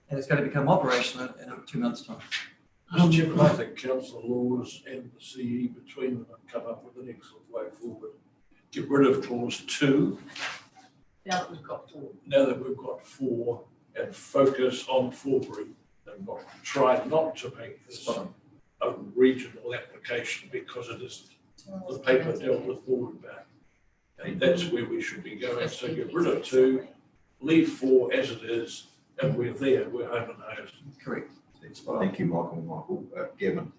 And it's going to become operational in 2 months' time. I think council laws and the CE between them have come up with an excellent way forward. Get rid of clause 2. Now that we've got 4. Now that we've got 4, and focus on Forbury and try not to make this a regional application because it isn't. The paper dealt with Forbury Park. And that's where we should be going. So get rid of 2, leave 4 as it is, and we're there, we're home and hosed. Correct. Thank you, Michael. Gavin,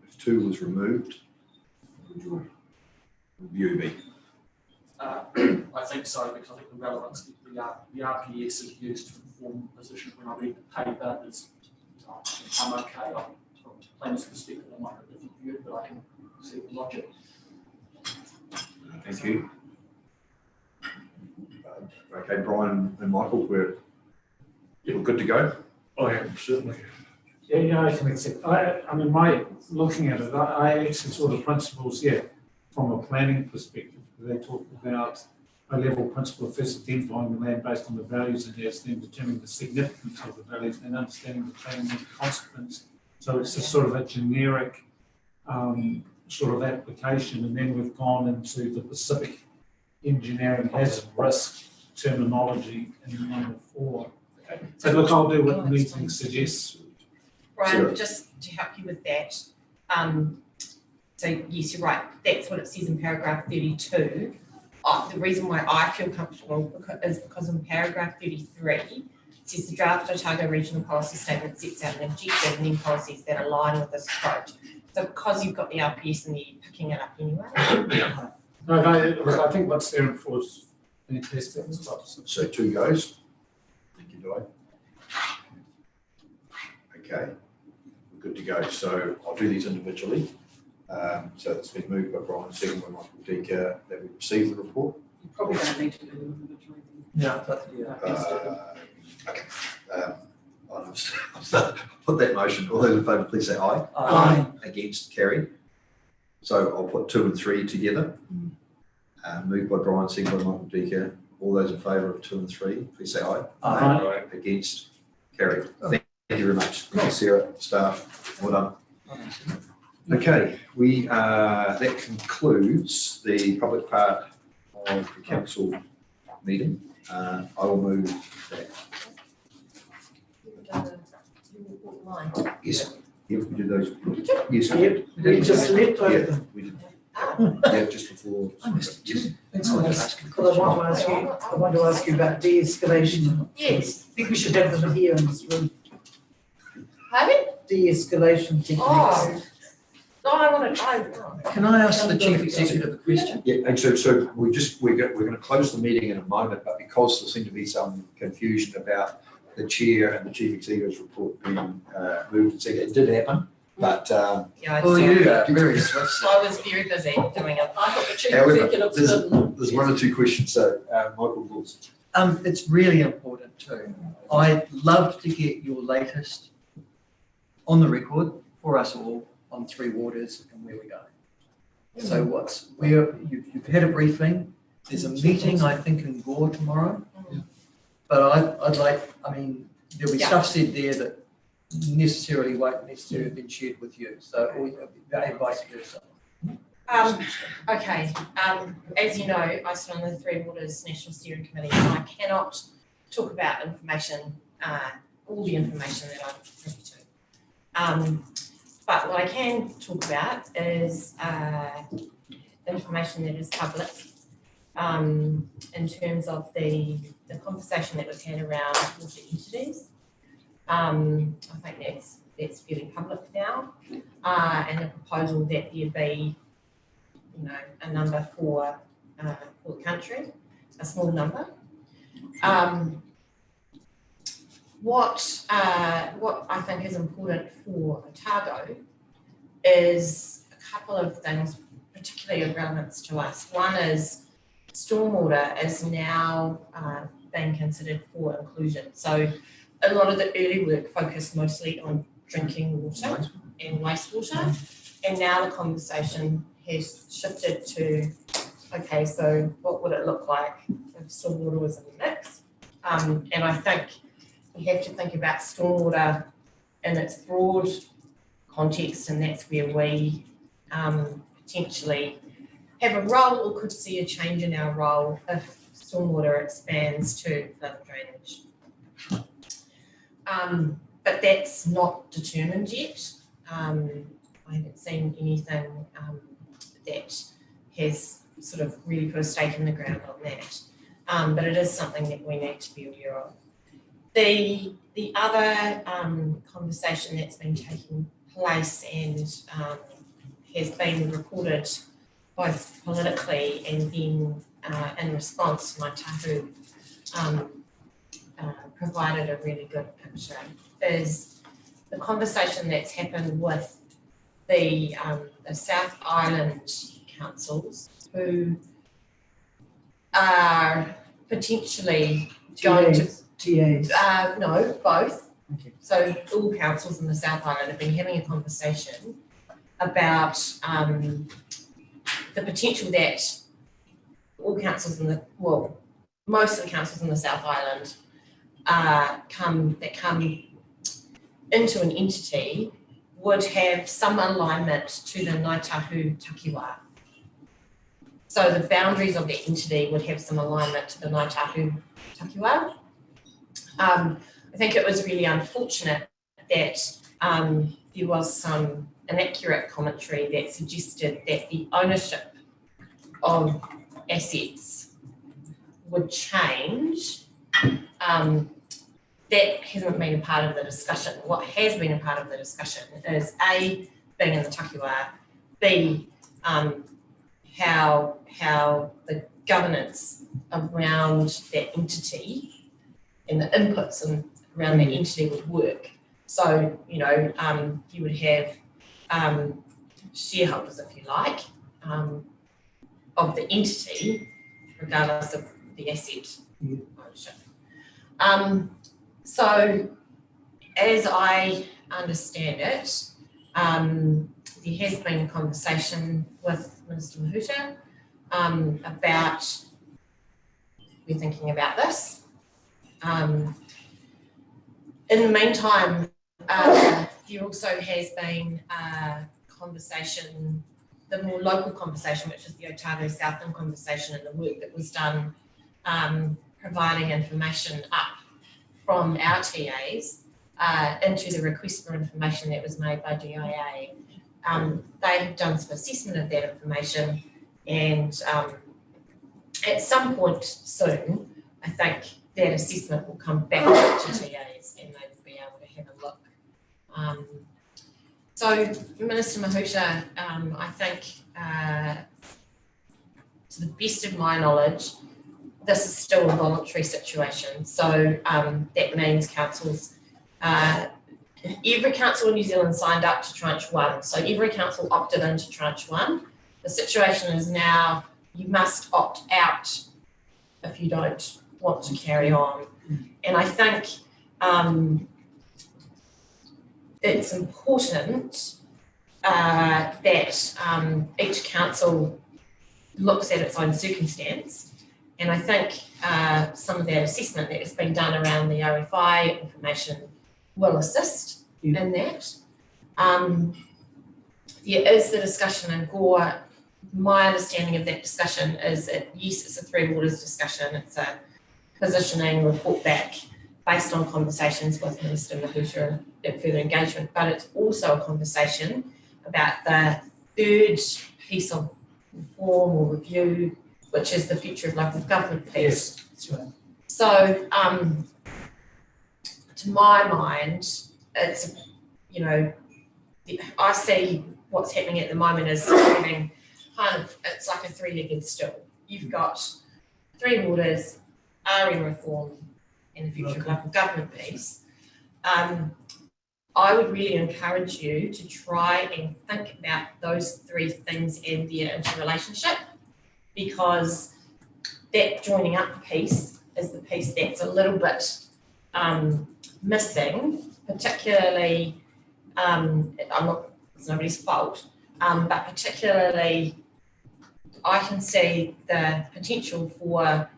if 2 was removed, would your review be? I think so, because I think the relevance, the RPS is used to inform the position when I read the paper is, I'm okay. From a planner's perspective, I might have a different view, but I can see the logic. Thank you. Okay, Brian and Michael, we're good to go? I am, certainly. Yeah, I can accept. I mean, looking at it, I actually saw the principles, from a planning perspective. They talk about a level principle of first identifying the land based on the values it has, then determining the significance of the values, and understanding the planning consequence. So it's just sort of a generic sort of application, and then we've gone into the specific engineering hazard risk terminology in number 4. So look, I'll do what the meeting suggests. Brian, just to help you with that, so yes, you're right, that's what it says in paragraph 32. The reason why I feel comfortable is because in paragraph 33, it says the draft Otago Regional Policy Statement sets out an objective and then policies that align with this approach. So because you've got the RPS and you're picking it up anyway. No, I think what's there for is fantastic. So 2 goes. Thank you, Dwight. Okay, we're good to go. So I'll do these individually. So it's been moved by Brian, second by Michael Deaker, that we receive the report. You probably don't need to do them individually. I'll put that motion. All those in favour, please say aye. Aye. Against, carried. So I'll put 2 and 3 together. Moved by Brian, second by Michael Deaker. All those in favour of 2 and 3, please say aye. Aye. Against, carried. Thank you very much. Thank you, Sarah, staff. Well done. Okay, that concludes the public part of the council meeting. I will move that. Yes, yeah, we did those. Yes, We just left over them. we did. Yeah, just before. Because I want to ask you about de-escalation. Yes. I think we should have them here in this room. Pardon? De-escalation techniques. Oh. No, I want to. Can I ask the Chief Executive a question? Yeah, and so we're going to close the meeting in a moment, but because there seemed to be some confusion about the chair and the chief executive's report being moved and seconded, it did happen, but Yeah, very swift. I was very busy doing it. I thought the chief however, executive didn't. there's 1 or 2 questions. So Michael Wilson. It's really important too. I'd love to get your latest on the record for us all on 3 Waters and where we're going. So you've had a briefing. There's a meeting, I think, in Gore tomorrow. But I'd like, there'll be stuff said there that won't necessarily have been shared with you. So and vice versa. Okay. As you know, I sit on the 3 Waters National Steering Committee, so I cannot talk about information, all the information that I'm privy to. But what I can talk about is information that is public in terms of the conversation that was had around water entities. I think that's fairly public now. And the proposal that there be, a number for the country, a small number. What I think is important for Otago is a couple of things, particularly of relevance to us. One is stormwater is now being considered for inclusion. So a lot of the early work focused mostly on drinking water and wastewater, and now the conversation has shifted to, okay, so what would it look like if stormwater was in the mix? And I think we have to think about stormwater in its broad context, and that's where we potentially have a role or could see a change in our role if stormwater expands to flood drainage. But that's not determined yet. I haven't seen anything that has sort of really put a stake in the ground on that. But it is something that we need to be aware of. The other conversation that's been taking place and has been reported both politically and then in response to Ngāi Tahu provided a really good picture, is the conversation that's happened with the South Island councils who are potentially going to TAs. No, both. Okay. So all councils in the South Island have been having a conversation about the potential that all councils most of the councils in the South Island come into an entity would have some alignment to the Ngāi Tahu takiwā. So the boundaries of the entity would have some alignment to the Ngāi Tahu takiwā. I think it was really unfortunate that there was some inaccurate commentary that suggested that the ownership of assets would change. That hasn't been a part of the discussion. What has been a part of the discussion is A, being in the takiwā, B, how the governance around that entity and the inputs around that entity would work. So, you would have shareholders, if you like, of the entity, regardless of the asset ownership. So, as I understand it, there has been a conversation with Minister Mahuta about we're thinking about this. In the meantime, there also has been a conversation, the more local conversation, which is the Otago Southland conversation, and the work that was done providing information up from our TAs into the request for information that was made by DIA. They have done some assessment of that information, and at some point soon, I think that assessment will come back to TAs and they will be able to have a look. So Minister Mahuta, I think to the best of my knowledge, this is still a voluntary situation. So that means councils, every council in New Zealand signed up to tranche 1. So every council opted into tranche 1. The situation is now you must opt out if you don't want to carry on. And I think it's important that each council looks at its own circumstance. And I think some of that assessment that has been done around the RFI information will assist in that. There is the discussion in Gore. My understanding of that discussion is that, yes, it's a Three Waters discussion. It's a positioning report back based on conversations with Minister Mahuta and further engagement, but it's also a conversation about the third piece of reform or review, which is the future of local government piece. Yes, that's right. So to my mind, it's, you know, I see what's happening at the moment is having kind of, it's like a three-legged stool. You've got three waters, RM reform, and the future of local government piece. I would really encourage you to try and think about those three things and their interrelationship, because that joining up piece is the piece that's a little bit missing, particularly, it's nobody's fault, but particularly I can see the potential for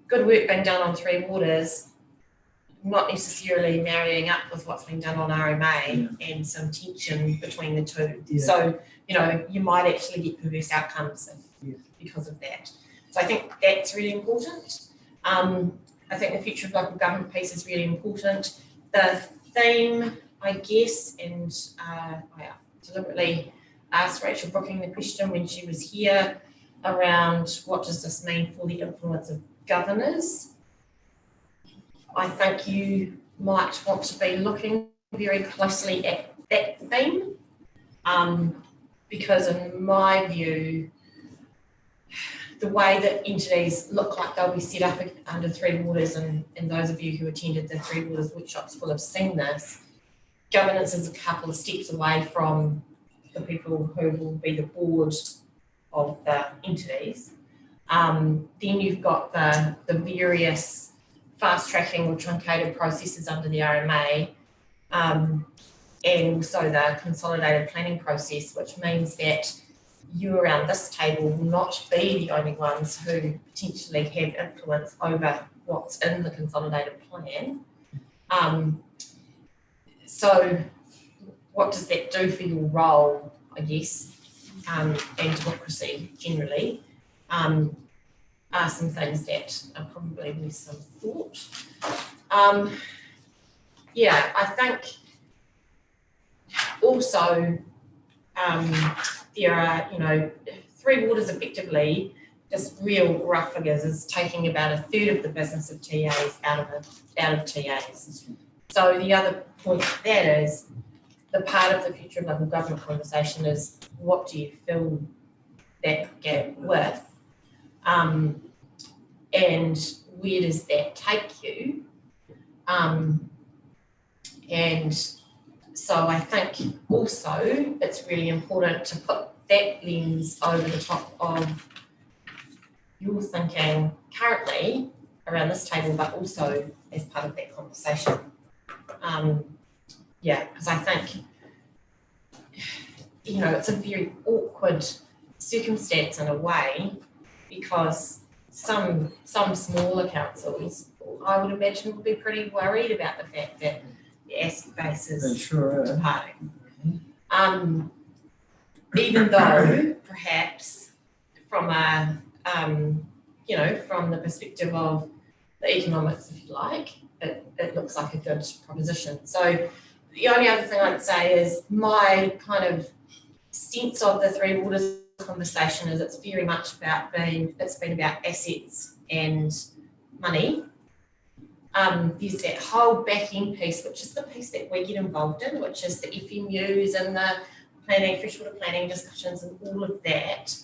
good work being done on Three Waters, not necessarily marrying up with what's being done on RMA and some tension between the two. Yeah. So, you know, you might actually get perverse outcomes because of that. So I think that's really important. I think the future of local government piece is really important. The theme, I guess, and I deliberately asked Rachel Brooking the question when she was here around what does this mean for the influence of governors. I think you might want to be looking very closely at that theme, because in my view, the way that entities look like they'll be set up under Three Waters, and those of you who attended the Three Waters workshops will have seen this, governance is a couple of steps away from the people who will be the board of the entities. Then you've got the various fast tracking or truncated processes under the RMA, and also the consolidated planning process, which means that you around this table will not be the only ones who potentially have influence over what's in the consolidated plan. So what does that do for your role, I guess, and democracy generally? Are some things that are probably with some thought. Yeah, I think also there are, you know, Three Waters effectively, just real rough figures, is taking about a third of the business of TAs out of TAs. So the other point to that is the part of the future of local government conversation is what do you fill that gap with? And where does that take you? And so I think also it's really important to put that lens over the top of your thinking currently around this table, but also as part of that conversation. Yeah, because I think, you know, it's a very awkward circumstance in a way, because some smaller councils, I would imagine, would be pretty worried about the fact that the asset base is departing. Even though perhaps from a, you know, from the perspective of the economics, if you like, it looks like a good proposition. So the only other thing I'd say is my kind of sense of the Three Waters conversation is it's very much about it's been about assets and money. There's that whole back end piece, which is the piece that we get involved in, which is the FMUs and the planning, freshwater planning discussions and all of that.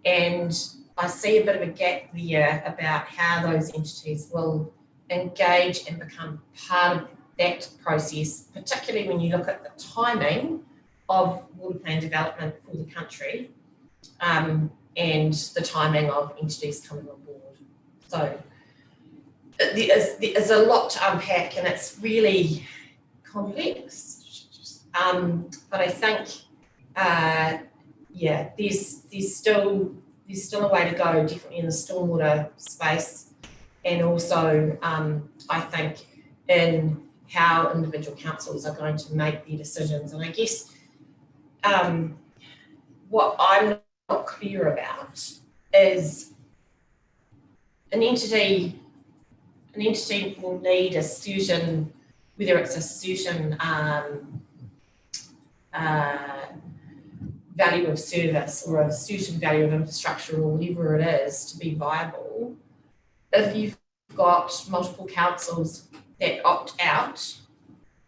And I see a bit of a gap there about how those entities will engage and become part of that process, particularly when you look at the timing of water plan development for the country, and the timing of entities coming on board. So there's a lot to unpack, and it's really complex. But I think, yeah, there's still a way to go, definitely in the stormwater space, and also I think in how individual councils are going to make their decisions. And I guess what I'm not clear about is an entity will need a certain, whether it's a certain value of service or a certain value of infrastructure or whatever it is to be viable. If you've got multiple councils that opt out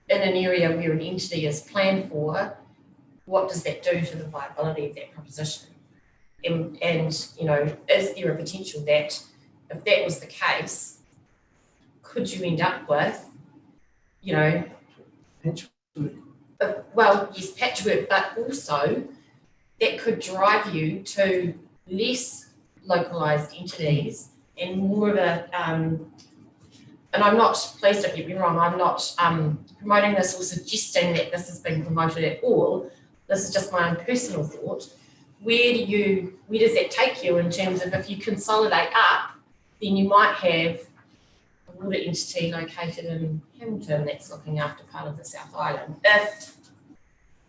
in an area where an entity is planned for, what does that do to the viability of that proposition? And you know, is there a potential that if that was the case, could you end up with, you know, well, yes, patchwork, but also that could drive you to less localised entities and more of a, and I'm not, please don't get me wrong, I'm not promoting this or suggesting that this is being promoted at all. This is just my own personal thought. Where does that take you in terms of if you consolidate up, then you might have a water entity located in Hamilton that's looking after part of the South Island,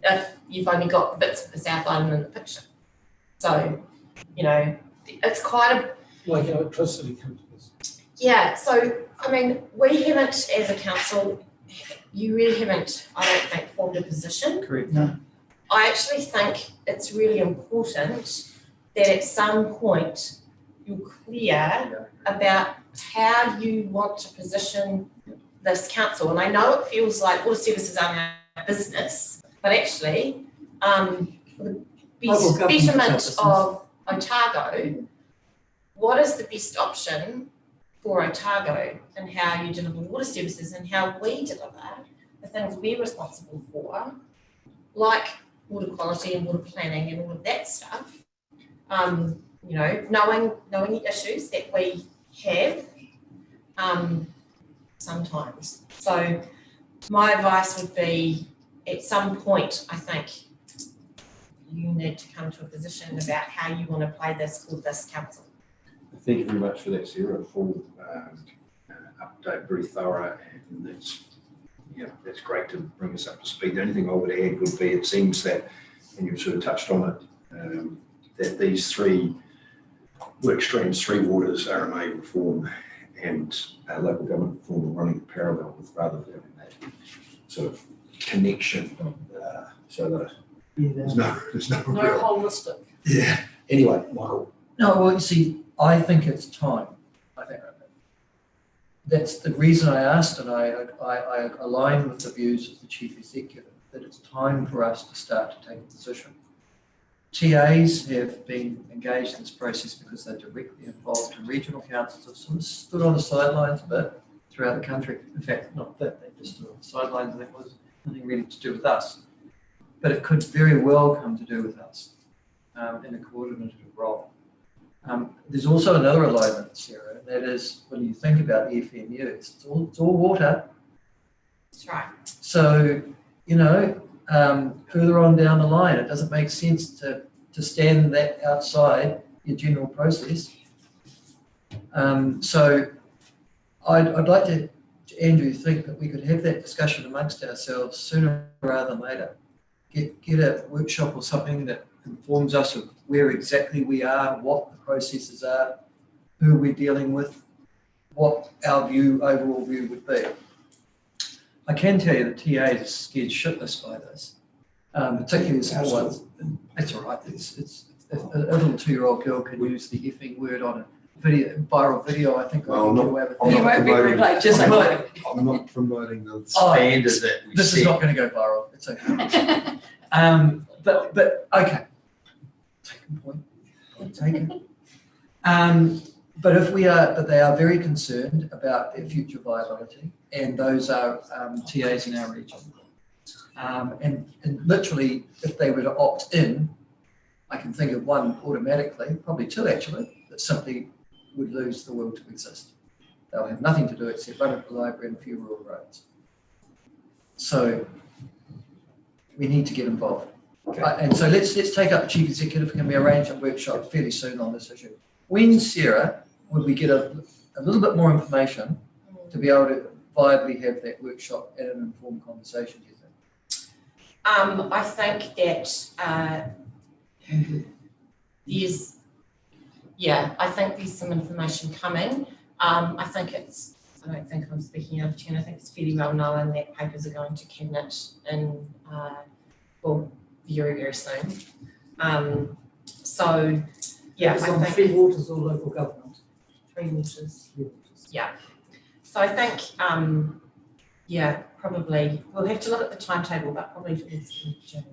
if you've only got bits of the South Island in the picture. So, you know, it's quite a... Like electricity companies. Yeah, so, I mean, we haven't, as a council, you really haven't, I don't think, formed a position. Correct. No. I actually think it's really important that at some point you're clear about how you want to position this council. And I know it feels like water services are our business, but actually, for the betterment of Otago, what is the best option for Otago and how you deliver water services and how we deliver the things we're responsible for, like water quality and water planning and all of that stuff. You know, knowing the issues that we have sometimes. So my advice would be, at some point, I think you need to come to a position about how you want to play this for this council. Thank you very much for that, Sarah. Full update, very thorough, and that's great to bring us up to speed. The only thing I would add would be, it seems that, and you've sort of touched on it, that these three work streams, three waters, RMA reform and local government reform, are running in parallel with, rather than having that sort of connection, so that there's no real, holistic. Yeah. Anyway, Michael. No, well, you see, I think it's time. I think that's the reason I asked, and I align with the views of the Chief Executive, that it's time for us to start to take a position. TAs have been engaged in this process because they're directly involved in regional councils, have sort of stood on the sidelines a bit throughout the country. In fact, not that, they just stood on the sidelines, and that was nothing really to do with us. But it could very well come to do with us in a coordinative role. There's also another alignment, Sarah, and that is when you think about the FMUs, it's all water. That's right. So, you know, further on down the line, it doesn't make sense to stand that outside your general process. So I'd like to, Andrew, think that we could have that discussion amongst ourselves sooner rather than later. Get a workshop or something that informs us of where exactly we are, what the processes are, who we're dealing with, what our overall view would be. I can tell you that TA is scared shitless by this, particularly the small ones. That's all right. It's a little 2-year-old girl can use the effing word on a viral video. I think well, I'm not promoting the standard that we This set. is not going to go viral. It's okay. But okay. Taken point. Taken. But if we are, but they are very concerned about their future viability, and those are TAs in our region. And literally, if they were to opt in, I can think of one automatically, probably two actually, that simply would lose the will to exist. They'll have nothing to do except run at the library and a few rural roads. So we need to get involved. Okay. And so let's take up the Chief Executive. Can we arrange a workshop fairly soon on this issue? When, Sarah, would we get a little bit more information to be able to viably have that workshop and an informed conversation, do you think? I think that I think there's some information coming. I don't think I'm speaking out of turn. I think it's fairly well known that papers are going to Cabinet in, very, very soon. So, yeah. It's on Three Waters or local government? Three Waters. Yeah. So I think Yeah, probably. We'll have to look at the timetable, but probably towards the end of June.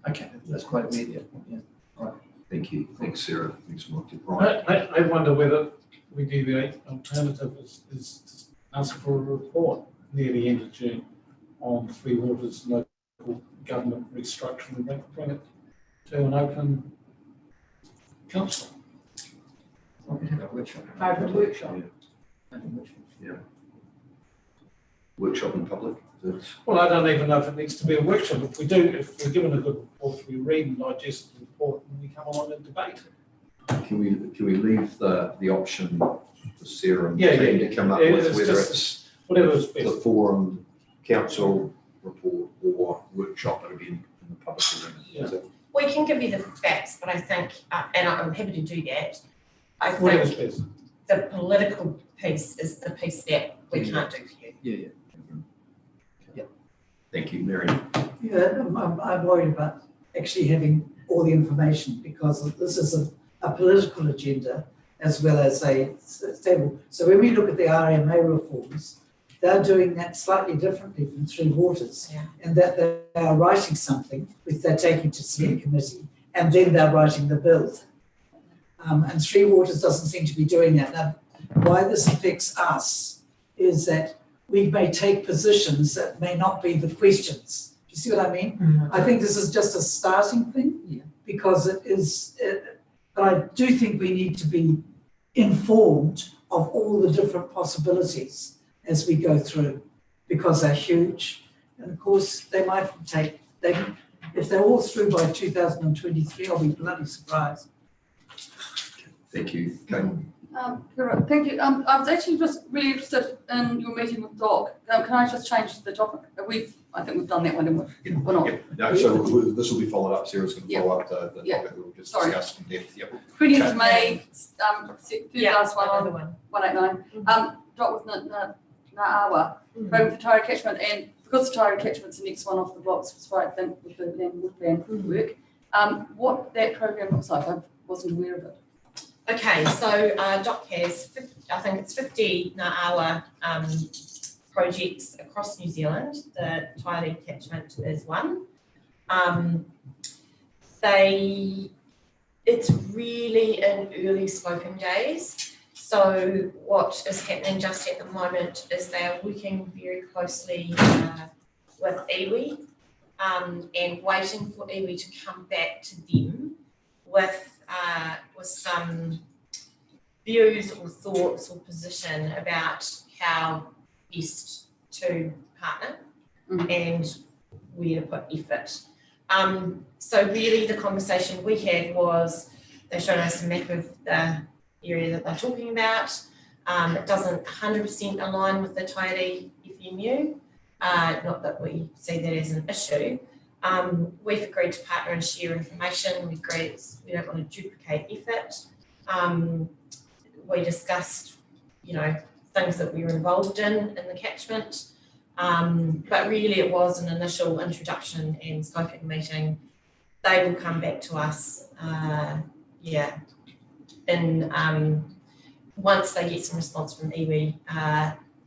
Okay, that's quite immediate. Yeah. Right. Thank you. Thanks, Sarah. Thanks, Mark. Brian. I wonder whether we do the alternative is to ask for a report near the end of June on Three Waters local government restructuring and bring it to an open council. Open workshop. Yeah. Workshop in public. Well, I don't even know if it needs to be a workshop. If we're given a good report, we read and digest the report and we come along and debate. Can we leave the option for Sarah and team to come up with whether it's whatever's best. The forum, council report or workshop that would be in the public arena? Yeah. We can give you the facts, but I think, and I'm happy to do that, I Whatever's think best. the political piece is the piece that we can't do for you. Yeah. Thank you, Marion. Yeah, I'm worried about actually having all the information because this is a political agenda as well as a stable. So when we look at the RMA reforms, they're doing that slightly differently from Three Waters, and that they are writing something which they're taking to select committee, and then they're writing the bill. And Three Waters doesn't seem to be doing that. Now, why this affects us is that we may take positions that may not be the questions. Do you see what I mean? Mm-hmm. I think this is just a starting thing because it is, but I do think we need to be informed of all the different possibilities as we go through because they're huge. And of course, they might take, if they're all through by 2023, I'll be bloody surprised. Thank you, Kate. Thank you. I was actually just really interested in your meeting with Doc. Can I just change the topic? I think we've done that one, haven't we? Or not? No, so this will be followed up. Sarah's going to follow up the topic that we'll just discuss in depth. 20th of May, third last one on one. 189. Doc with Na'awa, voting for Taira catchment, and because the Taira catchment's the next one off the blocks, was I think with the land wood plan work. What that program looks like, I wasn't aware of it. Okay, so Doc has, I think it's 50 Na'awa projects across New Zealand. The Taira catchment is one. It's really in early scoping days. So what is happening just at the moment is they're working very closely with iwi and waiting for iwi to come back to them with some views or thoughts or position about how best to partner and where to put effort. So really the conversation we had was they showed us a map of the area that they're talking about. It doesn't 100% align with the Taira FMU, not that we see that as an issue. We've agreed to partner and share information. We agreed we don't want to duplicate effort. We discussed, things that we were involved in the catchment. But really it was an initial introduction and scoping meeting. They will come back to us, once they get some response from iwi.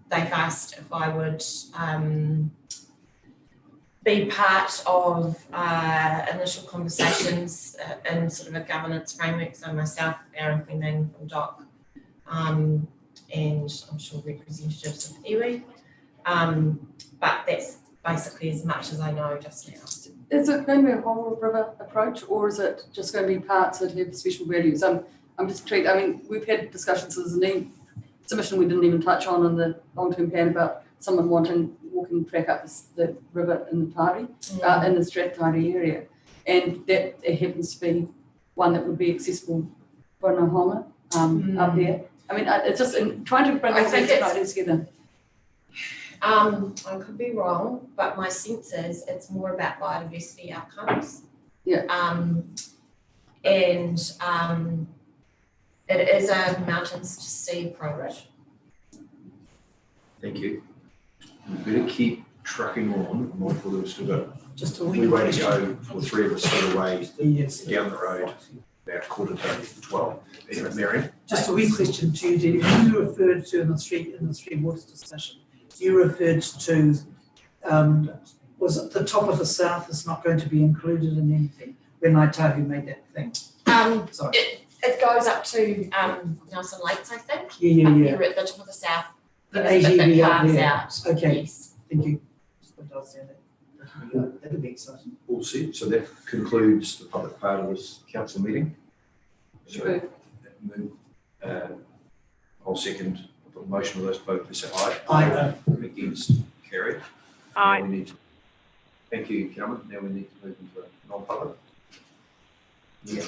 They've asked if I would be part of initial conversations in sort of a governance framework. So myself, Aaron Fending from DOC, and I'm sure representatives of iwi. But that's basically as much as I know just now. Is it going to be a whole river approach, or is it just going to be parts that have special values? I'm just intrigued. I mean, we've had discussions as a submission we didn't even touch on in the long-term plan about someone wanting walking track up the river in the Tairi, in the Strathtairi area, and that it happens to be one that would be accessible for Nohonga up there. I mean, it's just trying to bring all these ideas together. I could be wrong, but my sense is it's more about biodiversity outcomes. Yeah. And it is a mountains to sea approach. Thank you. We better keep trucking on. I'm mindful that we've still got just a wee way to go for the three of us sort of way down the road, about 11:45. Anyway, Marion? Just a wee question to you, Denny. When you referred to in the Three Waters discussion, you referred to, was it the top of the south is not going to be included in anything? When Taitahu made that thing. Sorry. It goes up to Nelson Lakes, I think. Yeah. You're at the top of the south. The There's a bit AGV that up carves there. out. Okay. Yes. Thank you. That'd be exciting. All set, so that concludes the public part of this council meeting. So, I'll second the motion of those vote, please say aye. Aye. Against, carried. Aye. Now we need to- Thank you, Cameron. Now we need to move into a non-public.